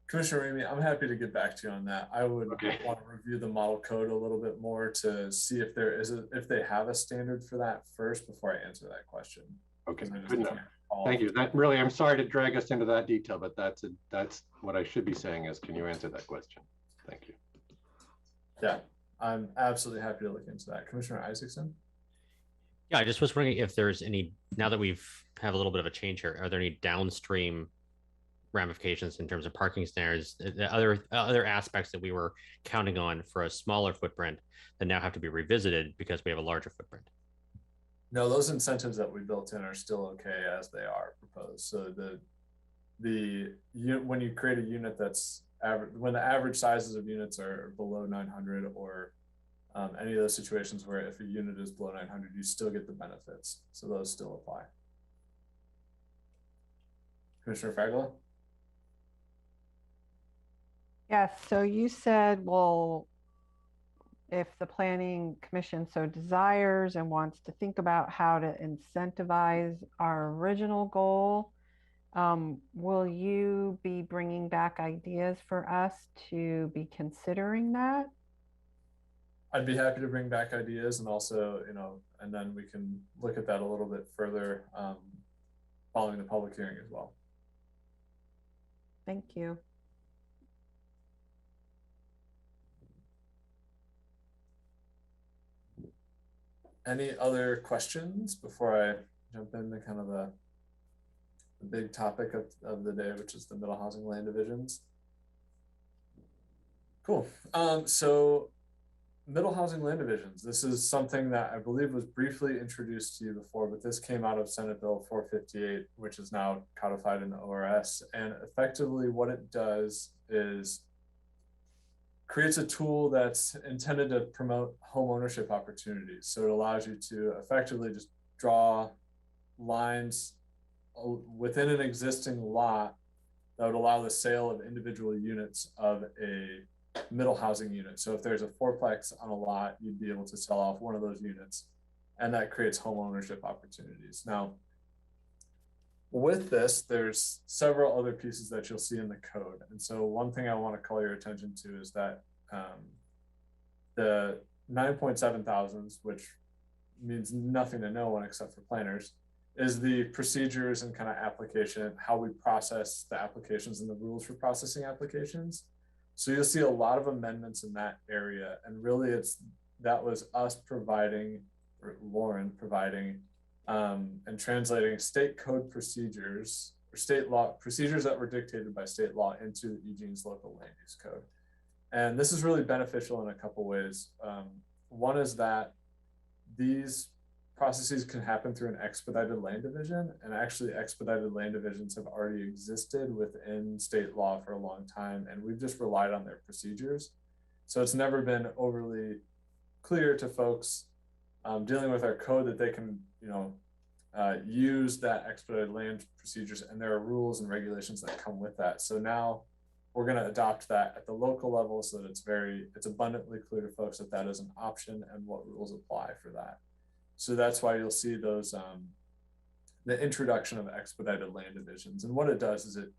Commissioner Ramey, I'm happy to get back to you on that. I would Okay. want to review the model code a little bit more to see if there is if they have a standard for that first before I answer that question. Okay, I just good enough. can't recall. Thank you. That really, I'm sorry to drag us into that detail, but that's what I should be saying is, can you answer that question? Thank you. Yeah, I'm absolutely happy to look into that. Commissioner Isaacson? Yeah, I just was wondering if there's any, now that we've have a little bit of a change here, are there any downstream ramifications in terms of parking standards, the other aspects that we were counting on for a smaller footprint that now have to be revisited because we have a larger footprint? No, those incentives that we built in are still okay as they are proposed. So when you create a unit that's average, when the average sizes of units are below 900 or any of those situations where if a unit is below 900, you still get the benefits. So those still apply. Commissioner Fragala? Yes, so you said, well, if the planning commission so desires and wants to think about how to incentivize our original goal, will you be bringing back ideas for us to be considering that? I'd be happy to bring back ideas and also, and then we can look at that a little bit further following the public hearing as well. Thank you. Any other questions before I jump into kind of the big topic of the day, which is the middle housing land divisions? Cool. So middle housing land divisions. This is something that I believe was briefly introduced to you before, but this came out of Senate Bill 458, which is now codified in the ORS. And effectively what it does is creates a tool that's intended to promote home ownership opportunities. So it allows you to effectively just draw lines within an existing lot that would allow the sale of individual units of a middle housing unit. So if there's a fourplex on a lot, you'd be able to sell off one of those units, and that creates home ownership opportunities. Now, with this, there's several other pieces that you'll see in the code. And so one thing I want to call your attention to is that the 9.7 thousands, which means nothing to no one except for planners, is the procedures and kind of application, how we process the applications and the rules for processing applications. So you'll see a lot of amendments in that area. And really that was us providing, or Lauren providing, and translating state code procedures or state law procedures that were dictated by state law into Eugene's local land use code. And this is really beneficial in a couple ways. One is that these processes can happen through an expedited land division, and actually expedited land divisions have already existed within state law for a long time, and we've just relied on their procedures. So it's never been overly clear to folks dealing with our code that they can, use that expedited land procedures, and there are rules and regulations that come with that. So now we're going to adopt that at the local level so that it's abundantly clear to folks that that is an option and what rules apply for that. So that's why you'll see those, the introduction of expedited land divisions. And what it does is it,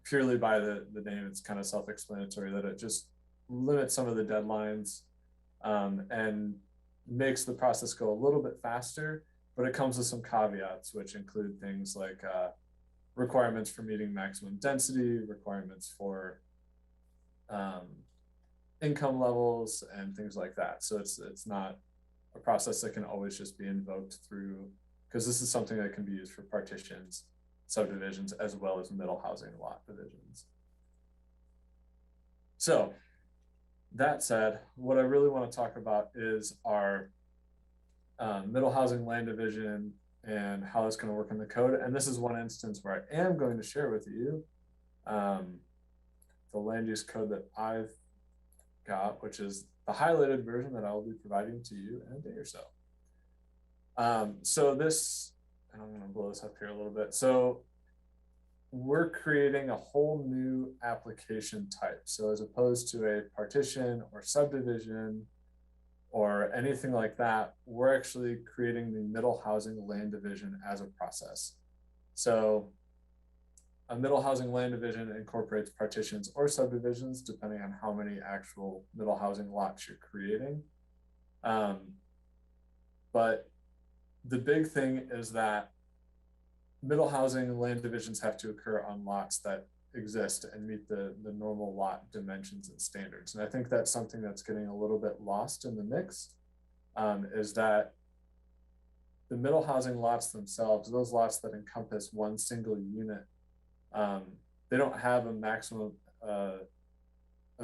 purely by the name, it's kind of self-explanatory that it just limits some of the deadlines and makes the process go a little bit faster, but it comes with some caveats, which include things like requirements for meeting maximum density, requirements for income levels, and things like that. So it's not a process that can always just be invoked through, because this is something that can be used for partitions, subdivisions, as well as middle housing lot divisions. So that said, what I really want to talk about is our middle housing land division and how it's going to work in the code. And this is one instance where I am going to share with you the land use code that I've got, which is the highlighted version that I will be providing to you in a day or so. So this, and I'm gonna blow this up here a little bit. So we're creating a whole new application type. So as opposed to a partition or subdivision or anything like that, we're actually creating the middle housing land division as a process. So a middle housing land division incorporates partitions or subdivisions, depending on how many actual middle housing lots you're creating. But the big thing is that middle housing land divisions have to occur on lots that exist and meet the normal lot dimensions and standards. And I think that's something that's getting a little bit lost in the mix, is that the middle housing lots themselves, those lots that encompass one single unit, they don't have a maximum, a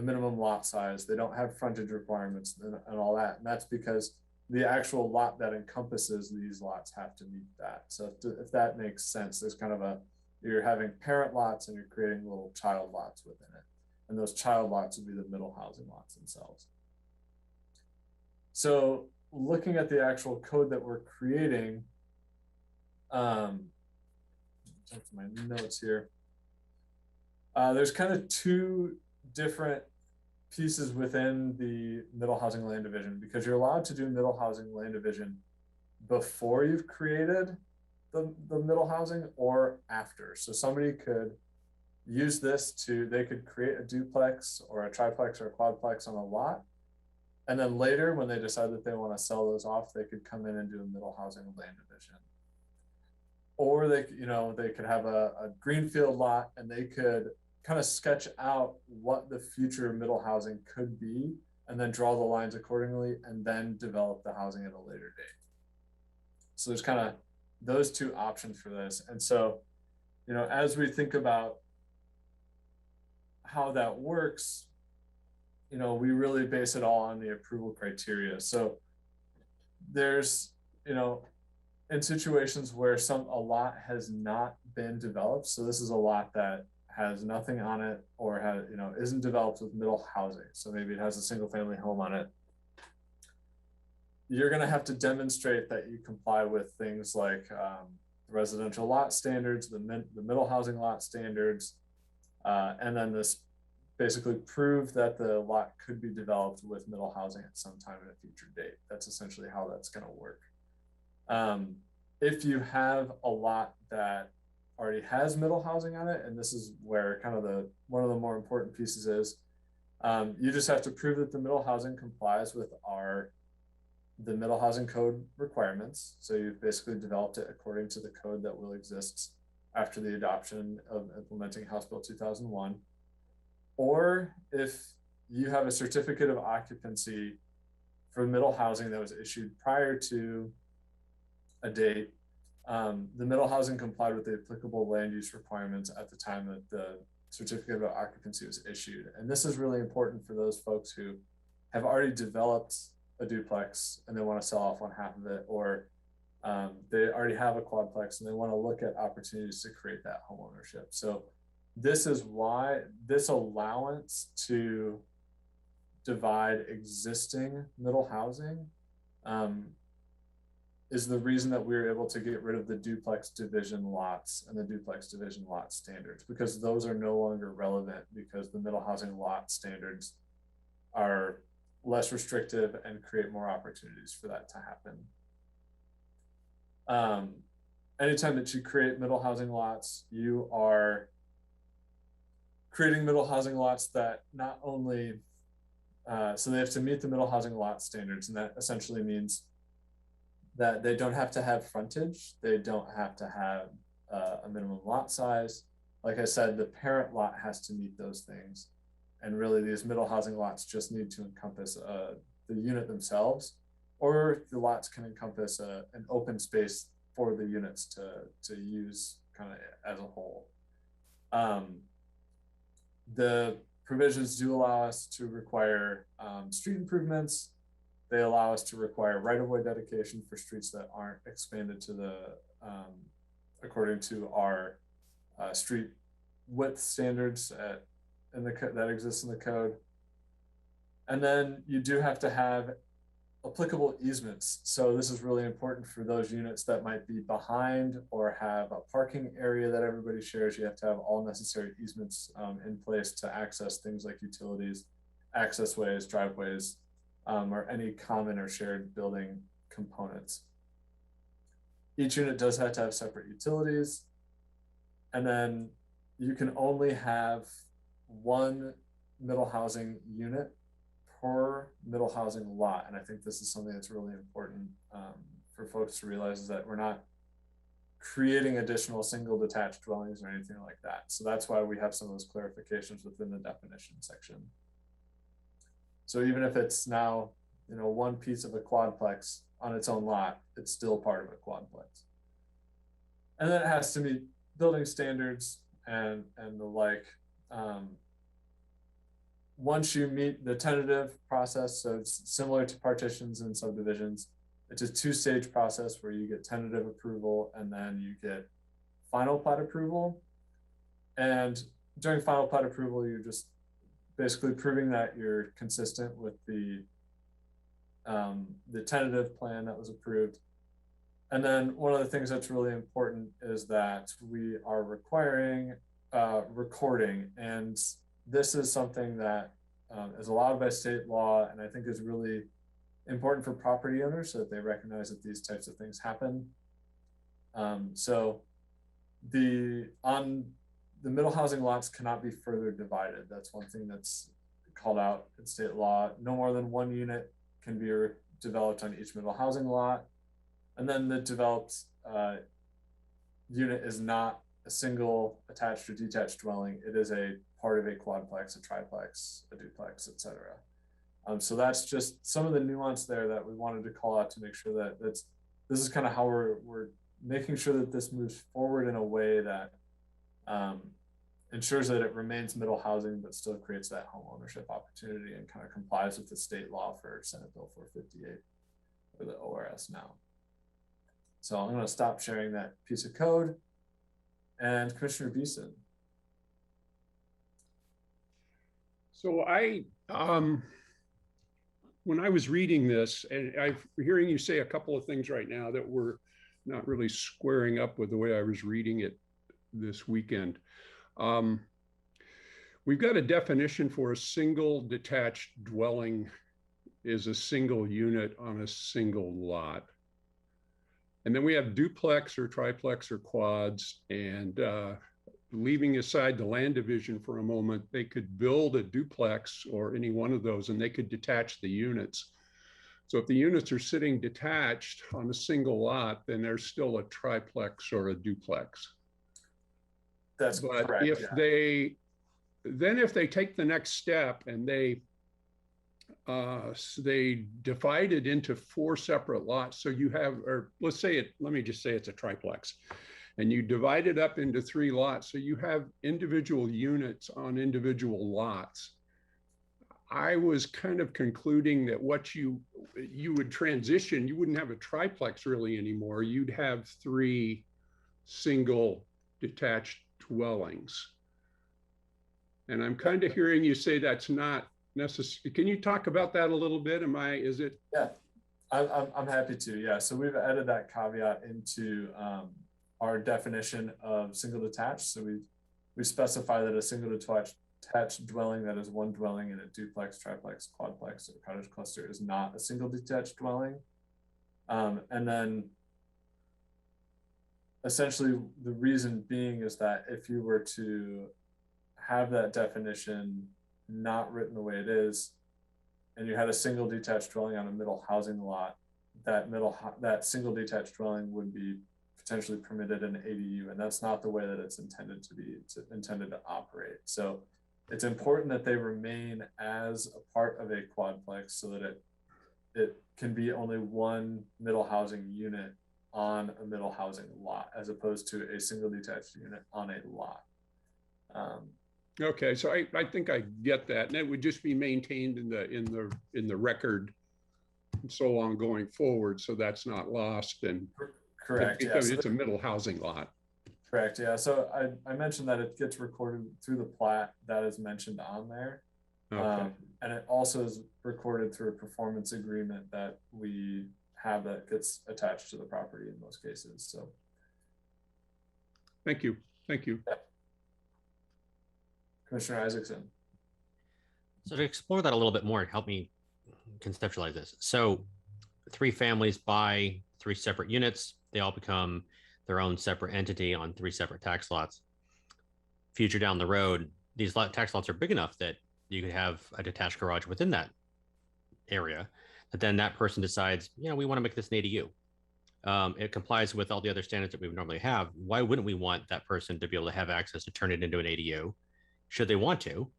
minimum lot size. They don't have frontage requirements and all that. And that's because the actual lot that encompasses these lots have to meet that. So if that makes sense, there's kind of you're having parent lots and you're creating little child lots within it. And those child lots would be the middle housing lots themselves. So looking at the actual code that we're creating, jump to my notes here. There's kind of two different pieces within the middle housing land division, because you're allowed to do middle housing land division before you've created the middle housing or after. So somebody could use this they could create a duplex or a triplex or a quadplex on a lot. And then later, when they decide that they want to sell those off, they could come in and do a middle housing land division. Or they could have a greenfield lot and they could kind of sketch out what the future middle housing could be and then draw the lines accordingly and then develop the housing at a later date. So there's kind of those two options for this. And so, as we think about how that works, we really base it all on the approval criteria. So there's, in situations where a lot has not been developed, so this is a lot that has nothing on it or isn't developed with middle housing. So maybe it has a single family home on it. You're going to have to demonstrate that you comply with things like residential lot standards, the middle housing lot standards, and then this basically prove that the lot could be developed with middle housing at some time at a future date. That's essentially how that's going to work. If you have a lot that already has middle housing on it, and this is where kind of one of the more important pieces is, you just have to prove that the middle housing complies with the middle housing code requirements. So you've basically developed it according to the code that will exist after the adoption of implementing House Bill 2001. Or if you have a certificate of occupancy for middle housing that was issued prior to a date, the middle housing complied with the applicable land use requirements at the time that the certificate of occupancy was issued. And this is really important for those folks who have already developed a duplex and they want to sell off one half of it, or they already have a quadplex and they want to look at opportunities to create that home ownership. So this is why this allowance to divide existing middle housing is the reason that we were able to get rid of the duplex division lots and the duplex division lot standards, because those are no longer relevant because the middle housing lot standards are less restrictive and create more opportunities for that to happen. Anytime that you create middle housing lots, you are creating middle housing lots that not only, so they have to meet the middle housing lot standards, and that essentially means that they don't have to have frontage, they don't have to have a minimum lot size. Like I said, the parent lot has to meet those things. And really these middle housing lots just need to encompass the unit themselves, or the lots can encompass an open space for the units to use kind of as a whole. The provisions do allow us to require street improvements. They allow us to require right-of-way dedication for streets that aren't expanded to the, according to our street width standards that exists in the code. And then you do have to have applicable easements. So this is really important for those units that might be behind or have a parking area that everybody shares. You have to have all necessary easements in place to access things like utilities, access ways, driveways, or any common or shared building components. Each unit does have to have separate utilities. And then you can only have one middle housing unit per middle housing lot. And I think this is something that's really important for folks to realize, is that we're not creating additional single detached dwellings or anything like that. So that's why we have some of those clarifications within the definition section. So even if it's now, you know, one piece of a quadplex on its own lot, it's still part of a quadplex. And then it has to meet building standards and the like. Once you meet the tentative process, so it's similar to partitions and subdivisions, it's a two-stage process where you get tentative approval and then you get final plat approval. And during final plat approval, you're just basically proving that you're consistent with the tentative plan that was approved. And then one of the things that's really important is that we are requiring recording. And this is something that is allowed by state law, and I think is really important for property owners so that they recognize that these types of things happen. So the middle housing lots cannot be further divided. That's one thing that's called out in state law. No more than one unit can be developed on each middle housing lot. And then the developed unit is not a single attached or detached dwelling. It is a part of a quadplex, a triplex, a duplex, etc. So that's just some of the nuance there that we wanted to call out to make sure that this is kind of how we're making sure that this moves forward in a way that ensures that it remains middle housing, but still creates that home ownership opportunity and kind of complies with the state law for Senate Bill 458 or the ORS now. So I'm going to stop sharing that piece of code. And Commissioner Beeson. So when I was reading this, and I'm hearing you say a couple of things right now that were not really squaring up with the way I was reading it this weekend. We've got a definition for a single detached dwelling is a single unit on a single lot. And then we have duplex or triplex or quads, and leaving aside the land division for a moment, they could build a duplex or any one of those, and they could detach the units. So if the units are sitting detached on a single lot, then there's still a triplex or a duplex. That's correct. If they take the next step and they divide it into 4 separate lots. So you have, or let me just say it's a triplex, and you divide it up into 3 lots. So you have individual units on individual lots. I was kind of concluding that what you would transition, you wouldn't have a triplex really anymore. You'd have 3 single detached dwellings. And I'm kind of hearing you say that's not necessary. Can you talk about that a little bit? Yeah, I'm happy to. Yeah, so we've added that caveat into our definition of single detached. So we specify that a single detached dwelling that is one dwelling in a duplex, triplex, quadplex, or cottage cluster is not a single detached dwelling. And then essentially the reason being is that if you were to have that definition not written the way it is, and you had a single detached dwelling on a middle housing lot, that single detached dwelling would be potentially permitted in ADU, and that's not the way that it's intended to operate. So it's important that they remain as a part of a quadplex so that it can be only one middle housing unit on a middle housing lot, as opposed to a single detached unit on a lot. Okay, so I think I get that, and it would just be maintained in the record and so on going forward, so that's not lost. And correct, yeah. It's a middle housing lot. Correct, yeah. So I mentioned that it gets recorded through the plat that is mentioned on there. Okay. And it also is recorded through a performance agreement that we have that gets attached to the property in most cases. So Thank you. Thank you. yeah. Commissioner Isaacson. So to explore that a little bit more, help me conceptualize this. So 3 families buy 3 separate units. They all become their own separate entity on 3 separate tax lots. Future down the road, these tax lots are big enough that you could have a detached garage within that area. But then that person decides, we want to make this an ADU. It complies with all the other standards that we would normally have. Why wouldn't we want that person to be able to have access to turn it into an ADU, should they want to?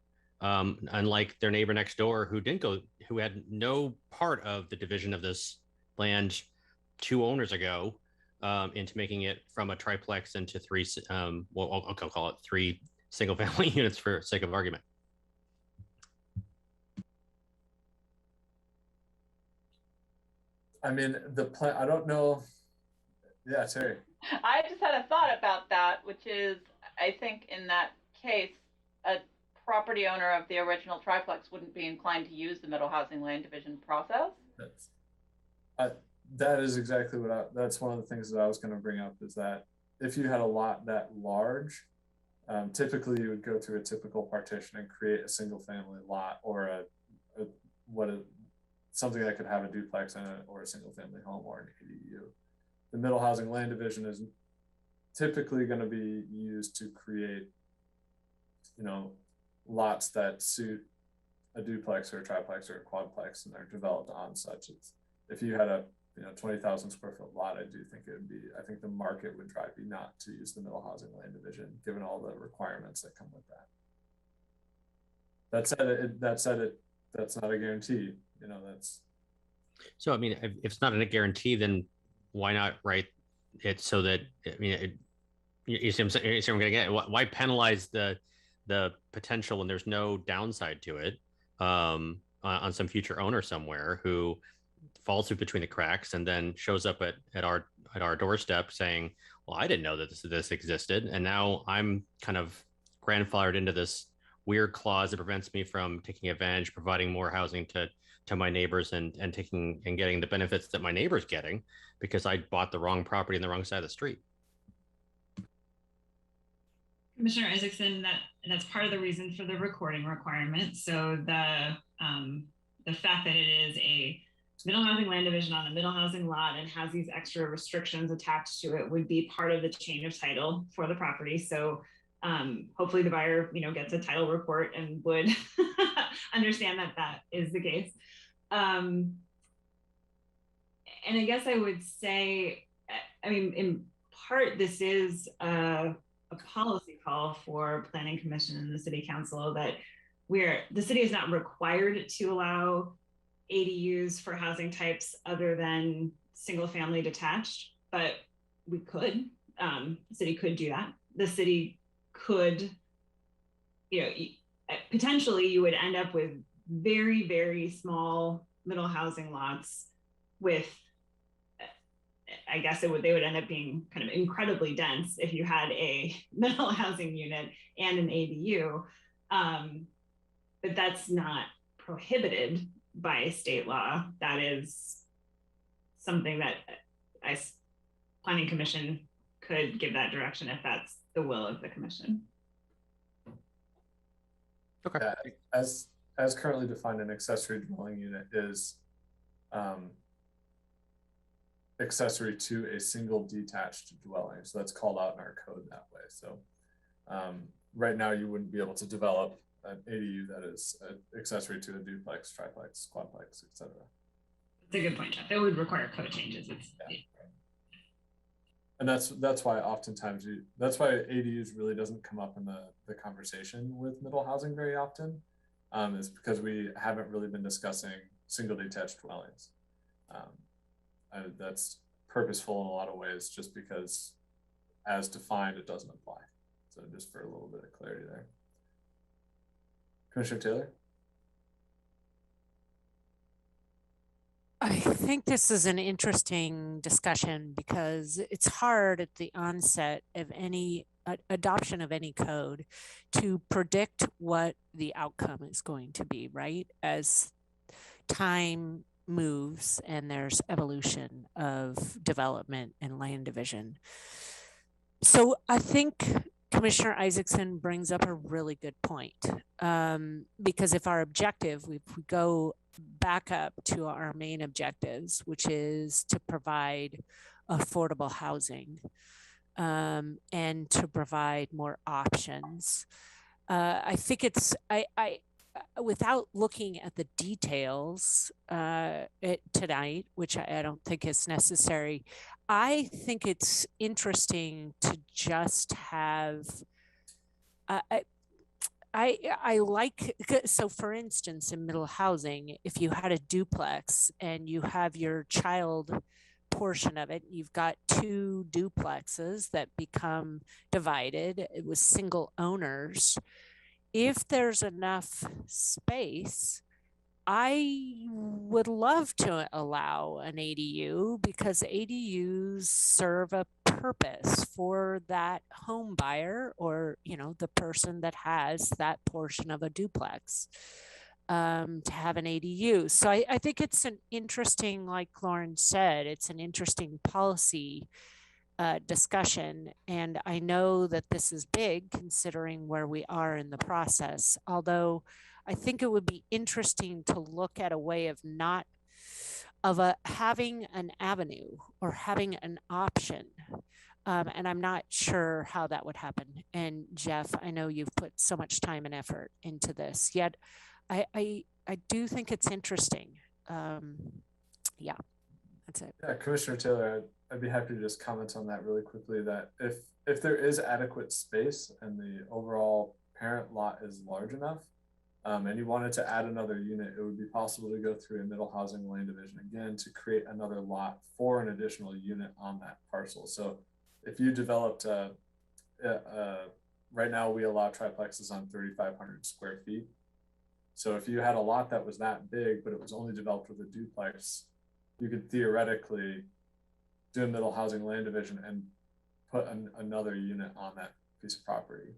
Unlike their neighbor next door who had no part of the division of this land 2 owners ago, into making it from a triplex into 3, I'll call it 3 single family units for sake of argument. I mean, I don't know. Yeah, Terry. I just had a thought about that, which is, I think in that case, a property owner of the original triplex wouldn't be inclined to use the middle housing land division process. That is exactly that's one of the things that I was going to bring up, is that if you had a lot that large, typically you would go through a typical partition and create a single family lot, or something that could have a duplex in it, or a single family home, or an ADU. The middle housing land division is typically going to be used to create, lots that suit a duplex or a triplex or a quadplex, and they're developed on such. If you had a 20,000 square foot lot, I think the market would drive you not to use the middle housing land division, given all the requirements that come with that. That said, that's not a guarantee. So, I mean, if it's not a guarantee, then why not write it so that, you see what I'm going to get? Why penalize the potential when there's no downside to it, on some future owner somewhere who falls through between the cracks and then shows up at our doorstep saying, well, I didn't know that this existed, and now I'm kind of grandfathered into this weird clause that prevents me from taking advantage, providing more housing to my neighbors and getting the benefits that my neighbor's getting because I bought the wrong property on the wrong side of the street. Commissioner Isaacson, that's part of the reason for the recording requirement. So the fact that it is a middle housing land division on the middle housing lot and has these extra restrictions attached to it would be part of the change of title for the property. So hopefully the buyer, gets a title report and would understand that is the case. And I guess I would say, in part, this is a policy call for Planning Commission and the City Council that the city is not required to allow ADUs for housing types other than single family detached, but we could. The city could do that. The city could, potentially you would end up with very, very small middle housing lots with, I guess they would end up being kind of incredibly dense if you had a middle housing unit and an ADU, but that's not prohibited by state law. That is something that Planning Commission could give that direction if that's the will of the commission. Okay. Yeah, as currently defined, an accessory dwelling unit is accessory to a single detached dwelling. So that's called out in our code that way. So right now you wouldn't be able to develop an ADU that is accessory to a duplex, triplex, quadplex, etc. That's a good point, Jeff. It would require code changes. And that's why oftentimes that's why ADUs really doesn't come up in the conversation with middle housing very often, is because we haven't really been discussing single detached dwellings. That's purposeful in a lot of ways, just because as defined, it doesn't apply. So just for a little bit of clarity there. Commissioner Taylor? I think this is an interesting discussion because it's hard at the onset of any adoption of any code to predict what the outcome is going to be, right? As time moves and there's evolution of development and land division. So I think Commissioner Isaacson brings up a really good point, because if our objective, if we go back up to our main objectives, which is to provide affordable housing and to provide more options, I think it's, without looking at the details tonight, which I don't think is necessary, I think it's interesting to just have, I like, so for instance, in middle housing, if you had a duplex and you have your child portion of it, you've got two duplexes that become divided with single owners. If there's enough space, I would love to allow an ADU because ADUs serve a purpose for that home buyer or, you know, the person that has that portion of a duplex to have an ADU. So I think it's an interesting, like Lauren said, it's an interesting policy discussion. And I know that this is big considering where we are in the process, although I think it would be interesting to look at a way of not of a having an avenue or having an option. And I'm not sure how that would happen. And Jeff, I know you've put so much time and effort into this, yet I do think it's interesting. Yeah, that's it. Yeah, Commissioner Taylor, I'd be happy to just comment on that really quickly, that if there is adequate space and the overall parent lot is large enough, and you wanted to add another unit, it would be possible to go through a middle housing land division again to create another lot for an additional unit on that parcel. So if you developed, right now we allow triplexes on 3,500 square feet. So if you had a lot that was that big, but it was only developed with a duplex, you could theoretically do a middle housing land division and put another unit on that piece of property.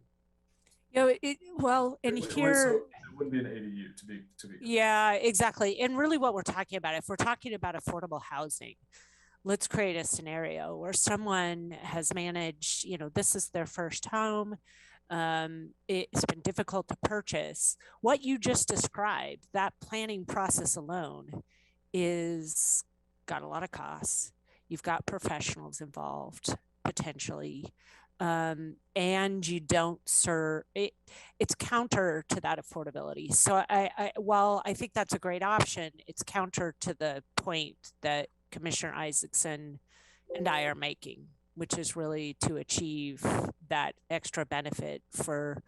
You know, well, and here it wouldn't be an ADU to be clear. Yeah, exactly. And really what we're talking about, if we're talking about affordable housing, let's create a scenario where someone has managed, you know, this is their first home. It's been difficult to purchase. What you just described, that planning process alone is got a lot of costs. You've got professionals involved potentially. And you don't serve it, it's counter to that affordability. So while I think that's a great option, it's counter to the point that Commissioner Isaacson and I are making, which is really to achieve that extra benefit for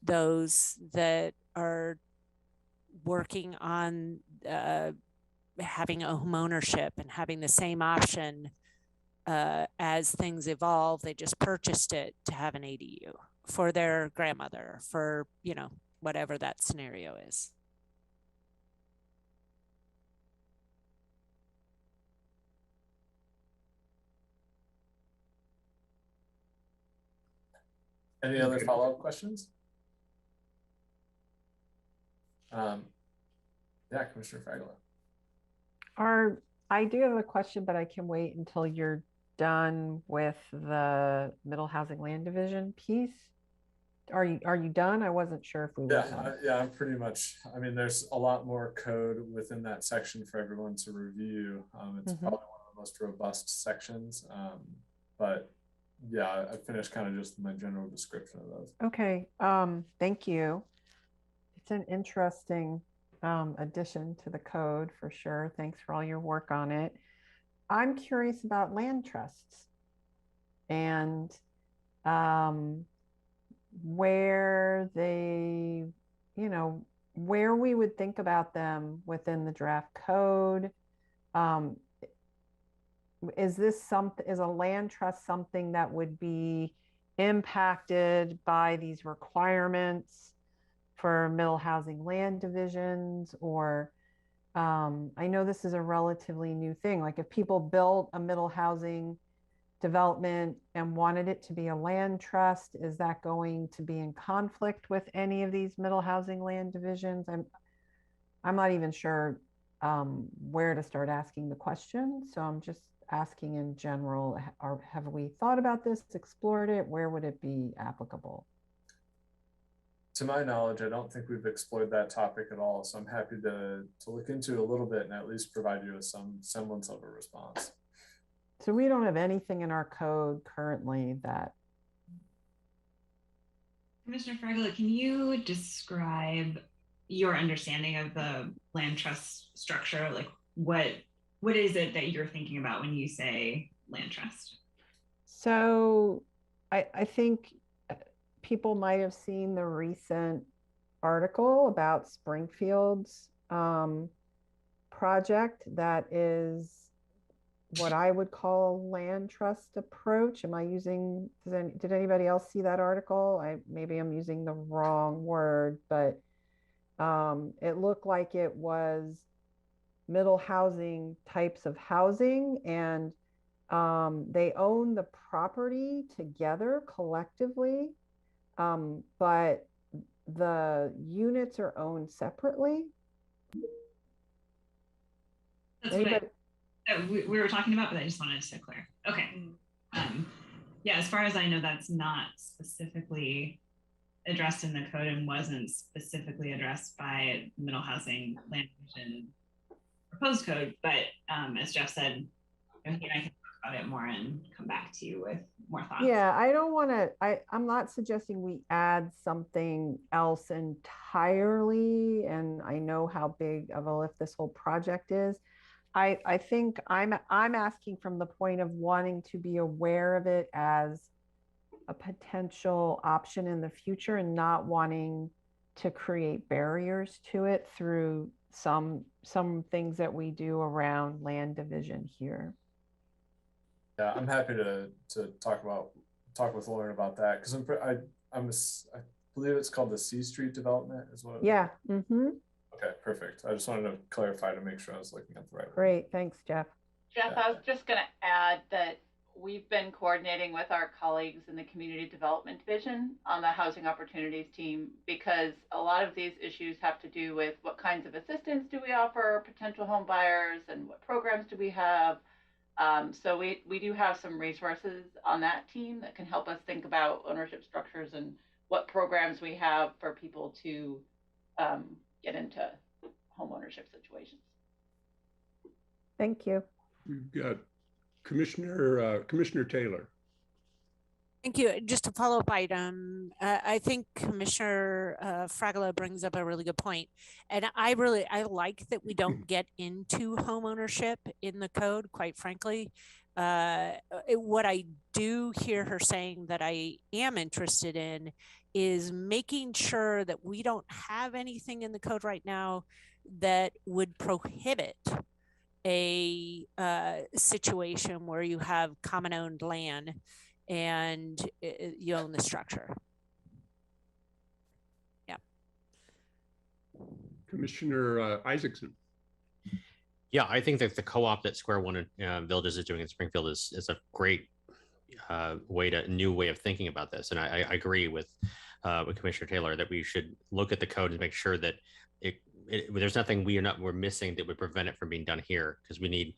those that are working on having a home ownership and having the same option. As things evolve, they just purchased it to have an ADU for their grandmother, for, you know, whatever that scenario is. Any other follow-up questions? Yeah, Commissioner Fragala. I do have a question, but I can wait until you're done with the middle housing land division piece. Are you done? I wasn't sure if we were done. Yeah, I'm pretty much. I mean, there's a lot more code within that section for everyone to review. It's probably one of the most robust sections. But yeah, I finished kind of just my general description of those. Okay. Thank you. It's an interesting addition to the code for sure. Thanks for all your work on it. I'm curious about land trusts and where they, you know, where we would think about them within the draft code. Is a land trust something that would be impacted by these requirements for middle housing land divisions, or I know this is a relatively new thing. Like if people build a middle housing development and wanted it to be a land trust, is that going to be in conflict with any of these middle housing land divisions? I'm not even sure where to start asking the question. So I'm just asking in general, have we thought about this, explored it? Where would it be applicable? To my knowledge, I don't think we've explored that topic at all. So I'm happy to look into it a little bit and at least provide you with some semblance of a response. So we don't have anything in our code currently that. Commissioner Fragala, can you describe your understanding of the land trust structure? Like what is it that you're thinking about when you say land trust? So I think people might have seen the recent article about Springfield's project that is what I would call a land trust approach. Am I using, did anybody else see that article? Maybe I'm using the wrong word, but it looked like it was middle housing types of housing, and they own the property together collectively, but the units are owned separately. That's what we were talking about, but I just wanted to clear. Okay. Yeah, as far as I know, that's not specifically addressed in the code and wasn't specifically addressed by middle housing land division proposed code. But as Jeff said, I can talk about it more and come back to you with more thoughts. Yeah, I don't want to, I'm not suggesting we add something else entirely. And I know how big of a lift this whole project is. I think I'm asking from the point of wanting to be aware of it as a potential option in the future and not wanting to create barriers to it through some things that we do around land division here. Yeah, I'm happy to talk with Lauren about that, because I believe it's called the C Street development is what. Yeah. Mm-hmm. Okay, perfect. I just wanted to clarify to make sure I was looking at the right one. Great, thanks, Jeff. Jeff, I was just going to add that we've been coordinating with our colleagues in the Community Development Division on the Housing Opportunities team, because a lot of these issues have to do with what kinds of assistance do we offer potential home buyers and what programs do we have. So we do have some resources on that team that can help us think about ownership structures and what programs we have for people to get into home ownership situations. Thank you. We've got Commissioner Taylor. Thank you. Just a follow-up item. I think Commissioner Fragala brings up a really good point. And I like that we don't get into home ownership in the code, quite frankly. What I do hear her saying that I am interested in is making sure that we don't have anything in the code right now that would prohibit a situation where you have common owned land and you own the structure. Yeah. Commissioner Isaacson. Yeah, I think that the co-op that Square One Villages is doing in Springfield is a great new way of thinking about this. And I agree with Commissioner Taylor that we should look at the code and make sure that there's nothing we're missing that would prevent it from being done here, because we need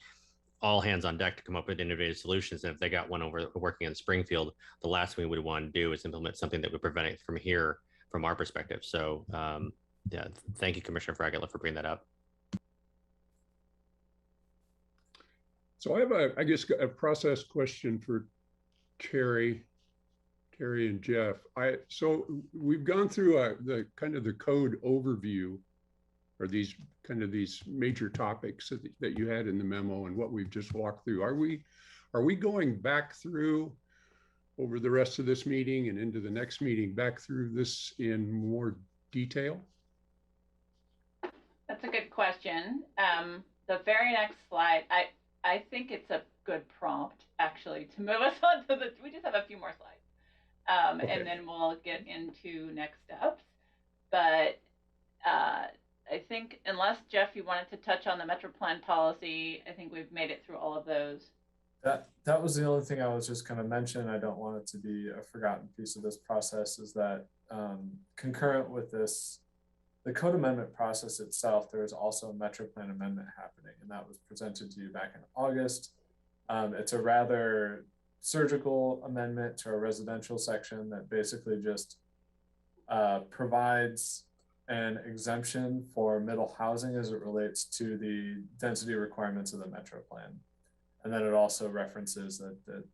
all hands on deck to come up with innovative solutions. And if they got one working in Springfield, the last thing we would want to do is implement something that would prevent it from here, from our perspective. So yeah, thank you, Commissioner Fragala, for bringing that up. So I have a process question for Terry and Jeff. So we've gone through the code overview, or these major topics that you had in the memo and what we've just walked through. Are we going back through over the rest of this meeting and into the next meeting, back through this in more detail? That's a good question. The very next slide, I think it's a good prompt actually to move us on to we just have a few more slides. Okay. And then we'll get into next steps. But I think unless Jeff, you wanted to touch on the Metro Plan policy, I think we've made it through all of those. That was the only thing I was just going to mention. I don't want it to be a forgotten piece of this process, is that concurrent with this, the code amendment process itself, there is also a Metro Plan amendment happening, and that was presented to you back in August. It's a rather surgical amendment to a residential section that basically just provides an exemption for middle housing as it relates to the density requirements of the Metro Plan. And then it also references that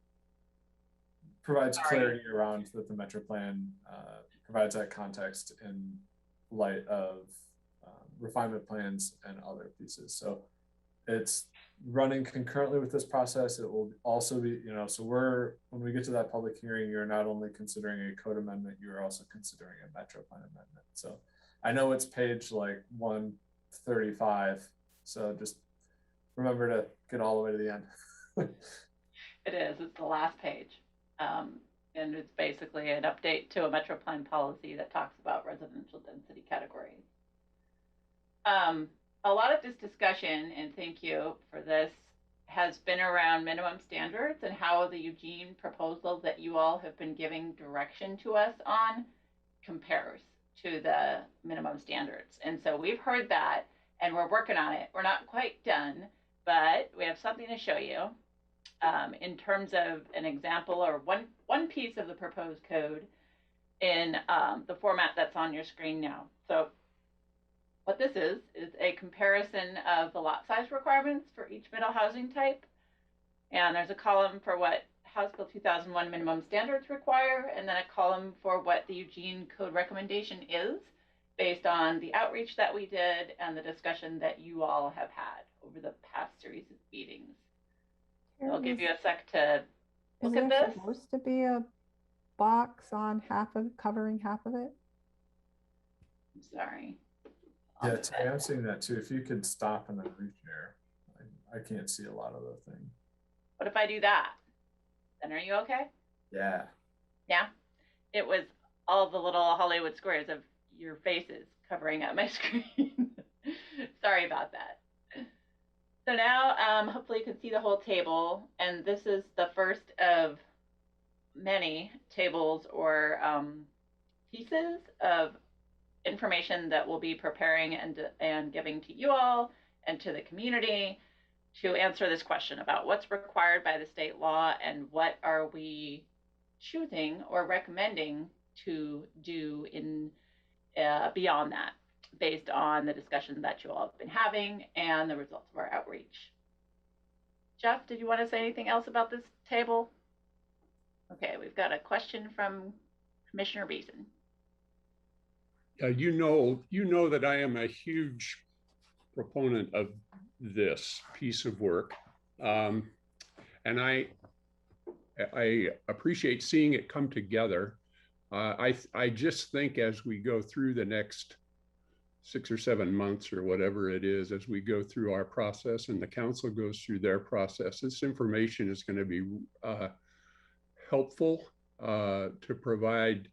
provides clarity around that the Metro Plan provides that context in light of refinement plans and other pieces. So it's running concurrently with this process. It will also be, so when we get to that public hearing, you're not only considering a code amendment, you're also considering a Metro Plan amendment. So I know it's page like 135. So just remember to get all the way to the end. It is, it's the last page. And it's basically an update to a Metro Plan policy that talks about residential density categories. A lot of this discussion, and thank you for this, has been around minimum standards and how the Eugene proposal that you all have been giving direction to us on compares to the minimum standards. And so we've heard that and we're working on it. We're not quite done, but we have something to show you in terms of an example or one piece of the proposed code in the format that's on your screen now. So what this is a comparison of the lot size requirements for each middle housing type. And there's a column for what House Bill 2001 minimum standards require, and then a column for what the Eugene code recommendation is based on the outreach that we did and the discussion that you all have had over the past series of meetings. I'll give you a sec to look at this. Is there supposed to be a box on covering half of it? I'm sorry. Yeah, Terry, I'm seeing that too. If you could stop and then reshare. I can't see a lot of the thing. What if I do that? Then are you okay? Yeah. Yeah? It was all the little Hollywood squares of your faces covering up my screen. Sorry about that. So now, hopefully you can see the whole table. And this is the first of many tables or pieces of information that we'll be preparing and giving to you all and to the community to answer this question about what's required by the state law and what are we choosing or recommending to do in beyond that, based on the discussion that you all have been having and the results of our outreach. Jeff, did you want to say anything else about this table? Okay, we've got a question from Commissioner Beeson. You know that I am a huge proponent of this piece of work, and I appreciate seeing it come together. I just think as we go through the next 6 or 7 months or whatever it is, as we go through our process and the council goes through their process, this information is going to be helpful to provide,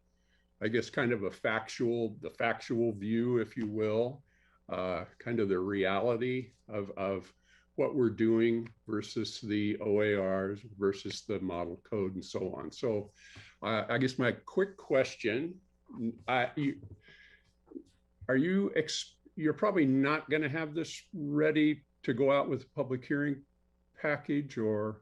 I guess, kind of the factual view, if you will, kind of the reality of what we're doing versus the OARs versus the model code and so on. So I guess my quick question, you're probably not going to have this ready to go out with a public hearing package, or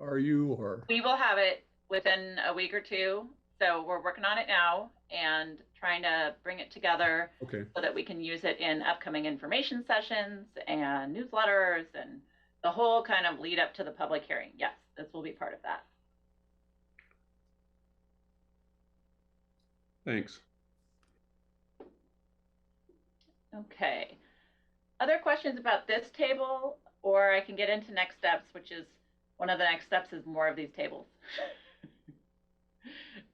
are you? Or we will have it within a week or two. So we're working on it now and trying to bring it together so that we can use it in upcoming information sessions and newsletters and the whole kind of lead up to the public hearing. Yes, this will be part of that. Thanks. Okay. Other questions about this table, or I can get into next steps, which is one of the next steps is more of these tables.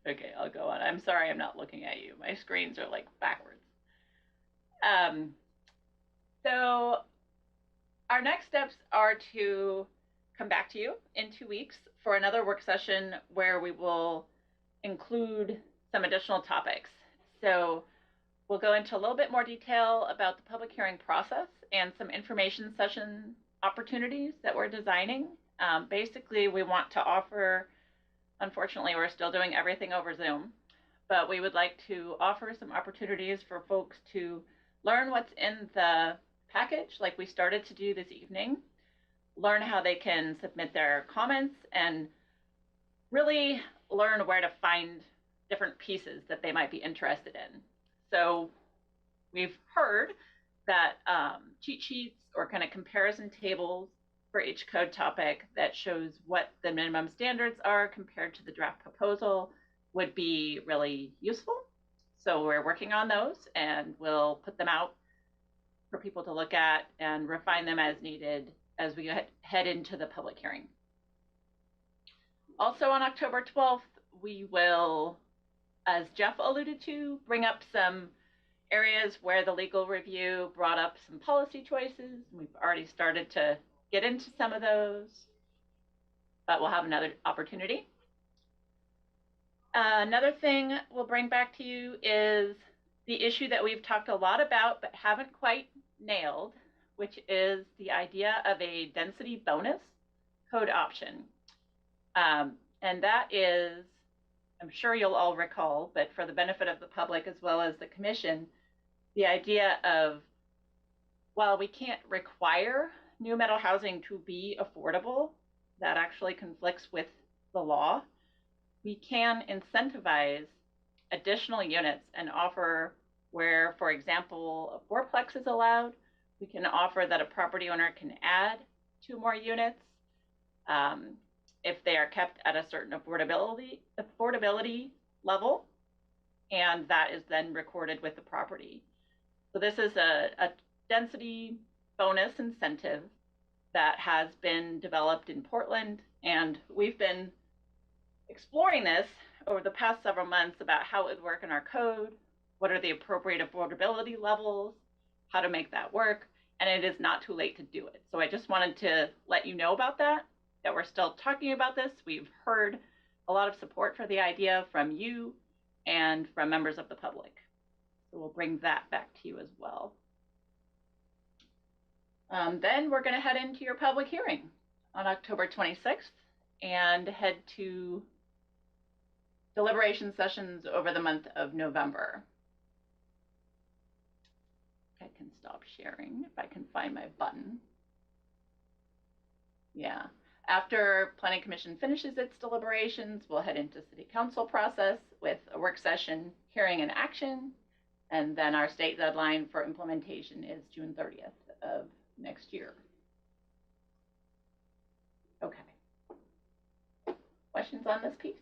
Okay, I'll go on. I'm sorry, I'm not looking at you. My screens are like backwards. So our next steps are to come back to you in 2 weeks for another work session where we will include some additional topics. So We'll go into a little bit more detail about the public hearing process and some information session opportunities that we're designing. Basically, we want to offer, unfortunately, we're still doing everything over Zoom, but we would like to offer some opportunities for folks to learn what's in the package, like we started to do this evening, learn how they can submit their comments, and really learn where to find different pieces that they might be interested in. So we've heard that cheat sheets or kind of comparison tables for each code topic that shows what the minimum standards are compared to the draft proposal would be really useful. So we're working on those, and we'll put them out for people to look at and refine them as needed as we head into the public hearing. Also on October 12th, we will, as Jeff alluded to, bring up some areas where the legal review brought up some policy choices. We've already started to get into some of those, but we'll have another opportunity. Another thing we'll bring back to you is the issue that we've talked a lot about but haven't quite nailed, which is the idea of a density bonus code option. And that is, I'm sure you'll all recall, but for the benefit of the public as well as the commission, the idea of, while we can't require new metal housing to be affordable, that actually conflicts with the law, we can incentivize additional units and offer where, for example, a fourplex is allowed, we can offer that a property owner can add 2 more units if they are kept at a certain affordability level, and that is then recorded with the property. So this is a density bonus incentive that has been developed in Portland, and we've been exploring this over the past several months about how it would work in our code, what are the appropriate affordability levels, how to make that work, and it is not too late to do it. So I just wanted to let you know about that we're still talking about this. We've heard a lot of support for the idea from you and from members of the public. So we'll bring that back to you as well. Then we're going to head into your public hearing on October 26th and head to deliberation sessions over the month of November. I can stop sharing if I can find my button. Yeah. After Planning Commission finishes its deliberations, we'll head into City Council process with a work session, hearing, and action. And then our state deadline for implementation is June 30th of next year. Okay. Questions on this piece?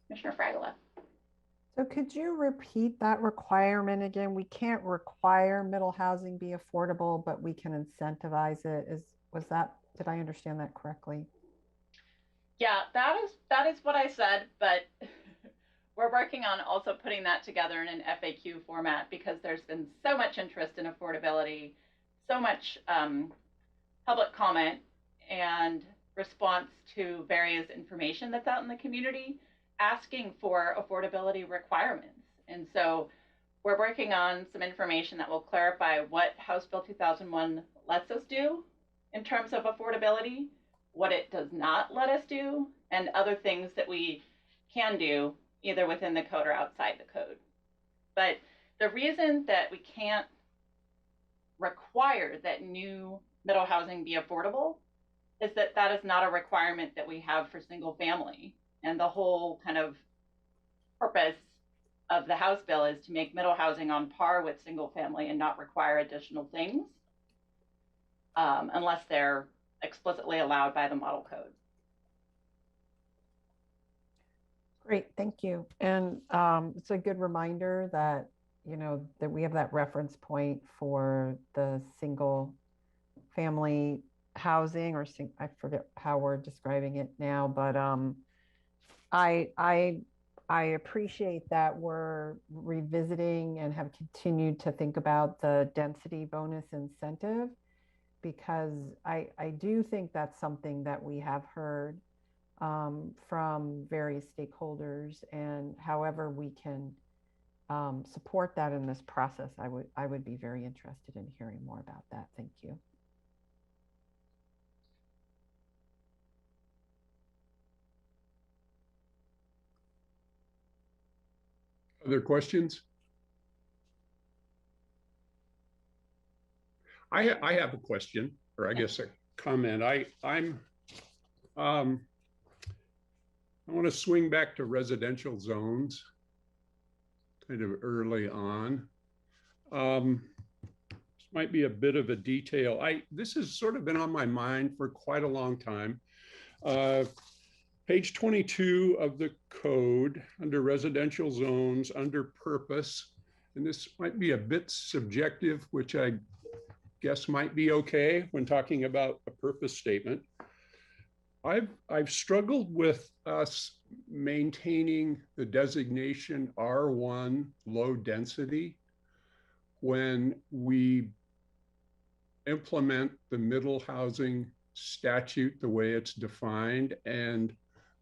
Commissioner Fragola. So could you repeat that requirement again? We can't require middle housing be affordable, but we can incentivize it. Did I understand that correctly? Yeah, that is what I said, but we're working on also putting that together in an FAQ format because there's been so much interest in affordability, so much public comment and response to various information that's out in the community asking for affordability requirements. And so we're working on some information that will clarify what House Bill 2001 lets us do in terms of affordability, what it does not let us do, and other things that we can do either within the code or outside the code. But the reason that we can't require that new middle housing be affordable is that that is not a requirement that we have for single family. And the whole kind of purpose of the House bill is to make middle housing on par with single family and not require additional things unless they're explicitly allowed by the model code. Great, thank you. And it's a good reminder that, that we have that reference point for the single family housing, or I forget how we're describing it now, but I appreciate that we're revisiting and have continued to think about the density bonus incentive, because I do think that's something that we have heard from various stakeholders, and however we can support that in this process, I would be very interested in hearing more about that. Thank you. Other questions? I have a question, or I guess a comment. I want to swing back to residential zones kind of early on. This might be a bit of a detail. This has sort of been on my mind for quite a long time. Page 22 of the code, under residential zones, under purpose, and this might be a bit subjective, which I guess might be okay when talking about a purpose statement. I've struggled with us maintaining the designation R1 low density when we implement the middle housing statute the way it's defined, and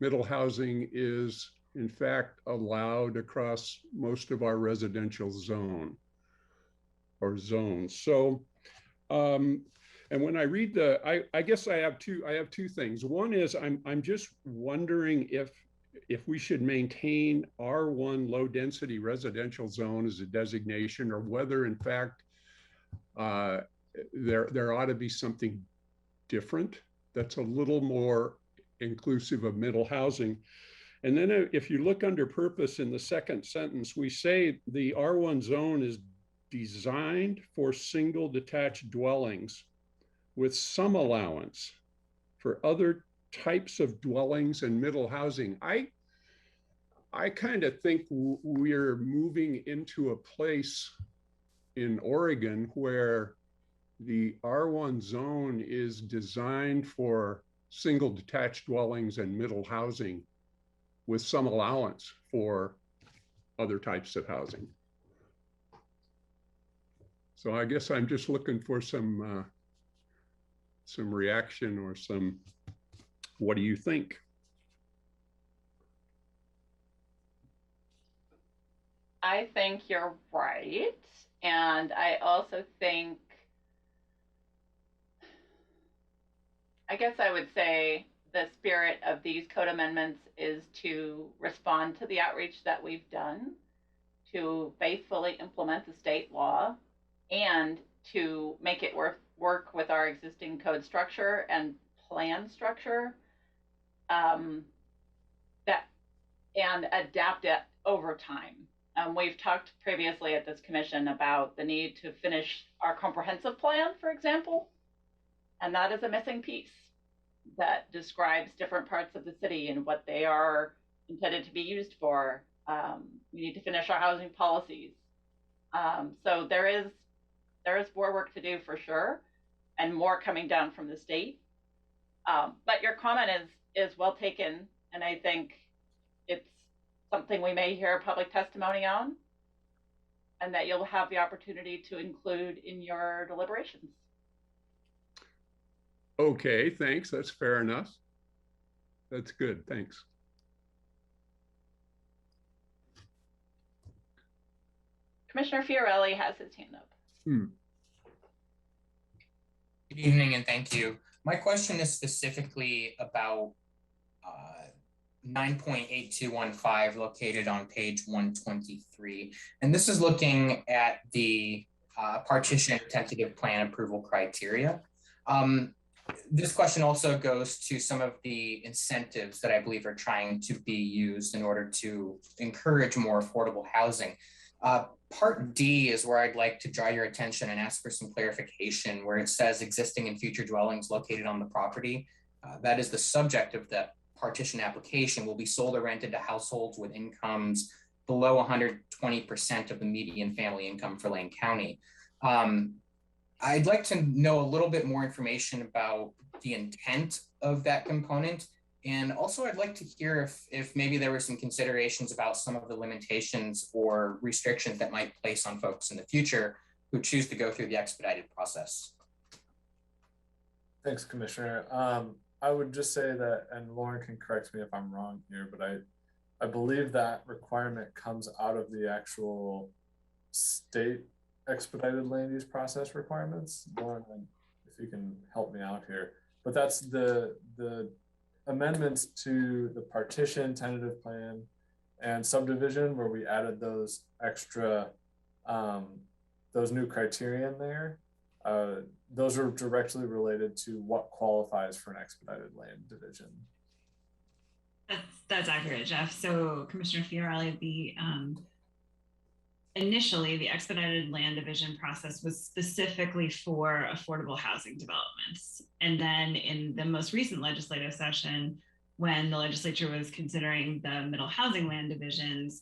middle housing is in fact allowed across most of our residential zone or zones. So and when I read I guess I have two things. One is I'm just wondering if we should maintain R1 low density residential zone as a designation, or whether in fact there ought to be something different that's a little more inclusive of middle housing. And then if you look under purpose in the second sentence, we say the R1 zone is designed for single detached dwellings with some allowance for other types of dwellings and middle housing. I kind of think we're moving into a place in Oregon where the R1 zone is designed for single detached dwellings and middle housing with some allowance for other types of housing. So I guess I'm just looking for some reaction or some, what do you think? I think you're right. And I also think, I guess I would say the spirit of these code amendments is to respond to the outreach that we've done, to faithfully implement the state law, and to make it work with our existing code structure and plan structure, and adapt it over time. We've talked previously at this commission about the need to finish our comprehensive plan, for example, and that is a missing piece that describes different parts of the city and what they are intended to be used for. We need to finish our housing policies. So there is more work to do for sure, and more coming down from the state. But your comment is well taken, and I think it's something we may hear public testimony on, and that you'll have the opportunity to include in your deliberations. Okay, thanks. That's fair enough. That's good. Thanks. Commissioner Fiorelli has his hand up. Good evening and thank you. My question is specifically about 9.8215 located on page 123. And this is looking at the partition tentative plan approval criteria. This question also goes to some of the incentives that I believe are trying to be used in order to encourage more affordable housing. Part D is where I'd like to draw your attention and ask for some clarification, where it says existing and future dwellings located on the property. That is the subject of the partition application, will be sold or rented to households with incomes below 120% of the median family income for Lane County. I'd like to know a little bit more information about the intent of that component. And also I'd like to hear if maybe there were some considerations about some of the limitations or restrictions that might place on folks in the future who choose to go through the expedited process. Thanks, Commissioner. I would just say that, and Lauren can correct me if I'm wrong here, but I believe that requirement comes out of the actual state expedited land use process requirements. Lauren, if you can help me out here, but that's the amendments to the partition, tentative plan, and subdivision where we added those extra, those new criteria in there. Those are directly related to what qualifies for an expedited land division. That's accurate, Jeff. So Commissioner Fiorelli, initially the expedited land division process was specifically for affordable housing developments. And then in the most recent legislative session, when the legislature was considering the middle housing land divisions,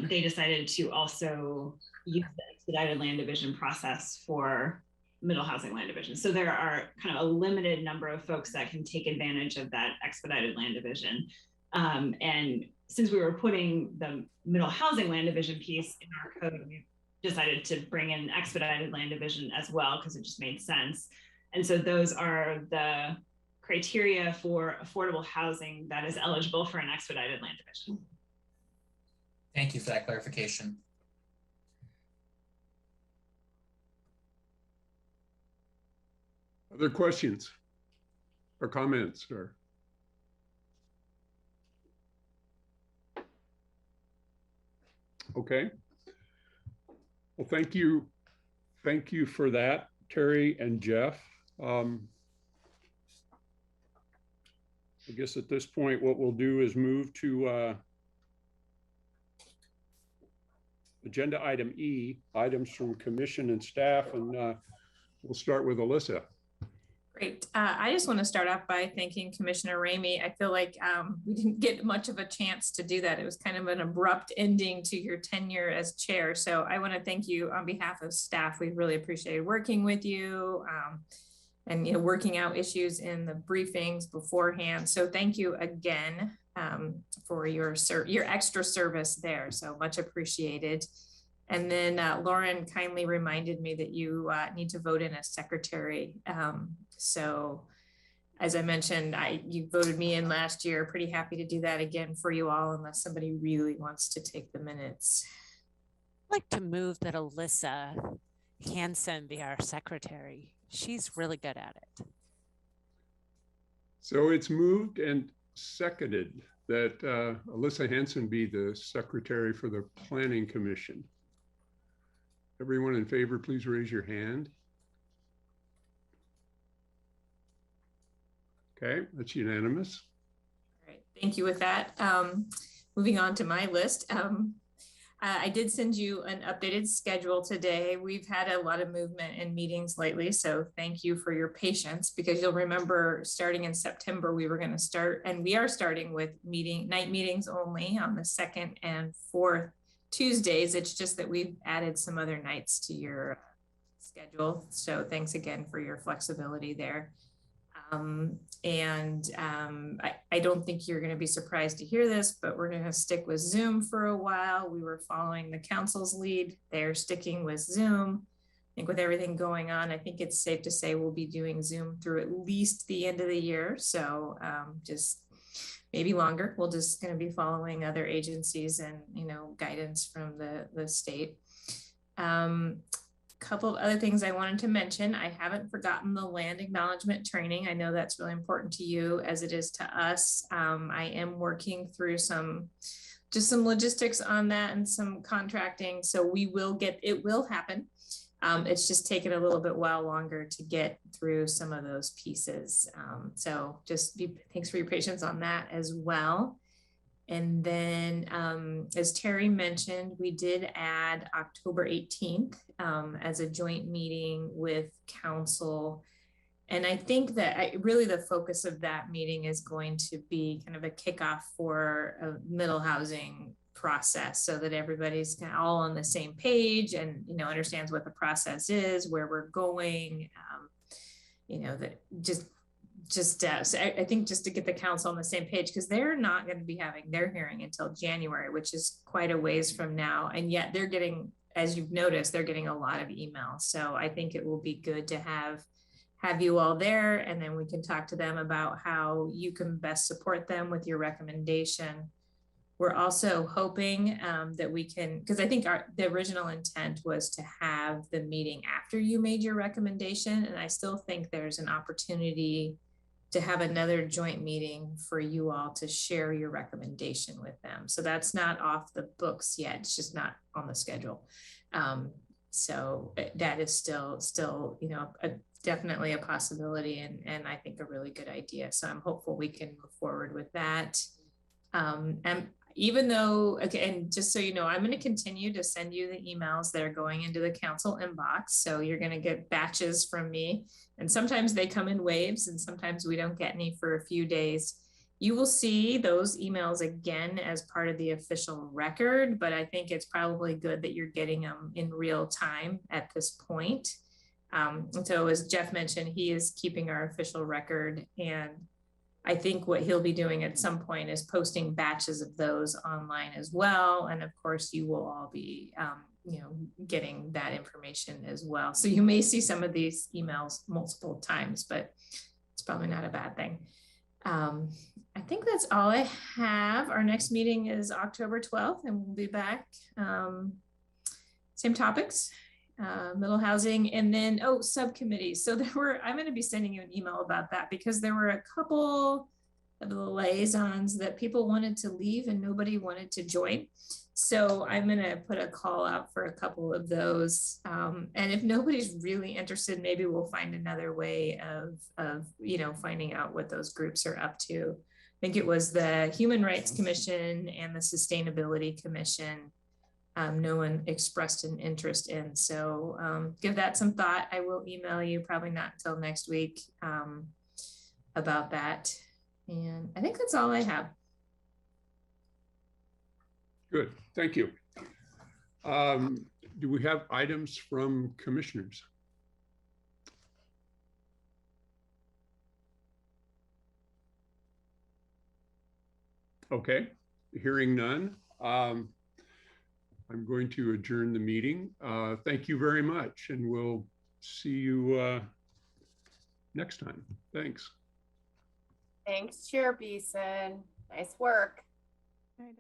they decided to also use the expedited land division process for middle housing land division. So there are kind of a limited number of folks that can take advantage of that expedited land division. And since we were putting the middle housing land division piece in our code, we decided to bring in expedited land division as well, because it just made sense. And so those are the criteria for affordable housing that is eligible for an expedited land division. Thank you for that clarification. Other questions or comments or? Okay. Well, thank you. Thank you for that, Terry and Jeff. I guess at this point, what we'll do is move to agenda item E, items from commission and staff, and we'll start with Alyssa. Great. I just want to start off by thanking Commissioner Ramey. I feel like we didn't get much of a chance to do that. It was kind of an abrupt ending to your tenure as chair. So I want to thank you on behalf of staff. We really appreciated working with you and working out issues in the briefings beforehand. So thank you again for your extra service there. So much appreciated. And then Lauren kindly reminded me that you need to vote in a secretary. So as I mentioned, you voted me in last year. Pretty happy to do that again for you all, unless somebody really wants to take the minutes. I'd like to move that Alyssa Hanson be our secretary. She's really good at it. So it's moved and seconded that Alyssa Hanson be the secretary for the Planning Commission. Everyone in favor, please raise your hand. Okay, that's unanimous. All right, thank you with that. Moving on to my list. I did send you an updated schedule today. We've had a lot of movement in meetings lately, so thank you for your patience, because you'll remember starting in September, we were going to start, and we are starting with night meetings only on the 2nd and 4th Tuesdays. It's just that we've added some other nights to your schedule. So thanks again for your flexibility there. I don't think you're going to be surprised to hear this, but we're going to stick with Zoom for a while. We were following the council's lead. They're sticking with Zoom. I think with everything going on, I think it's safe to say we'll be doing Zoom through at least the end of the year. So just maybe longer. We'll just going to be following other agencies and, guidance from the state. Couple of other things I wanted to mention. I haven't forgotten the land acknowledgement training. I know that's really important to you as it is to us. I am working through some logistics on that and some contracting. So it will happen. It's just taken a little bit while longer to get through some of those pieces. So thanks for your patience on that as well. And then, as Terry mentioned, we did add October 18th as a joint meeting with council. And I think that really the focus of that meeting is going to be kind of a kickoff for a middle housing process, so that everybody's all on the same page and, understands what the process is, where we're going, so I think just to get the council on the same page, because they're not going to be having their hearing until January, which is quite a ways from now. And yet they're getting, as you've noticed, they're getting a lot of emails. So I think it will be good to have have you all there, and then we can talk to them about how you can best support them with your recommendation. We're also hoping that we can, because I think the original intent was to have the meeting after you made your recommendation, and I still think there's an opportunity to have another joint meeting for you all to share your recommendation with them. So that's not off the books yet. It's just not on the schedule. So that is still, you know, definitely a possibility, and I think a really good idea. So I'm hopeful we can move forward with that. And even though, again, just so you know, I'm going to continue to send you the emails that are going into the council inbox. So you're going to get batches from me, and sometimes they come in waves, and sometimes we don't get any for a few days. You will see those emails again as part of the official record, but I think it's probably good that you're getting them in real time at this point. And so as Jeff mentioned, he is keeping our official record, and I think what he'll be doing at some point is posting batches of those online as well. And of course, you will all be, you know, getting that information as well. So you may see some of these emails multiple times, but it's probably not a bad thing. I think that's all I have. Our next meeting is October 12th, and we'll be back. Same topics. Middle housing, and then subcommittees. So I'm going to be sending you an email about that, because there were a couple of the liaisons that people wanted to leave and nobody wanted to join. So I'm going to put a call out for a couple of those. And if nobody's really interested, maybe we'll find another way of you know, finding out what those groups are up to. I think it was the Human Rights Commission and the Sustainability Commission. No one expressed an interest in. So give that some thought. I will email you, probably not until next week, about that. And I think that's all I have. Good, thank you. Do we have items from commissioners? Okay, hearing none. I'm going to adjourn the meeting. Thank you very much, and we'll see you next time. Thanks. Thanks, Chair Beeson. Nice work. Right.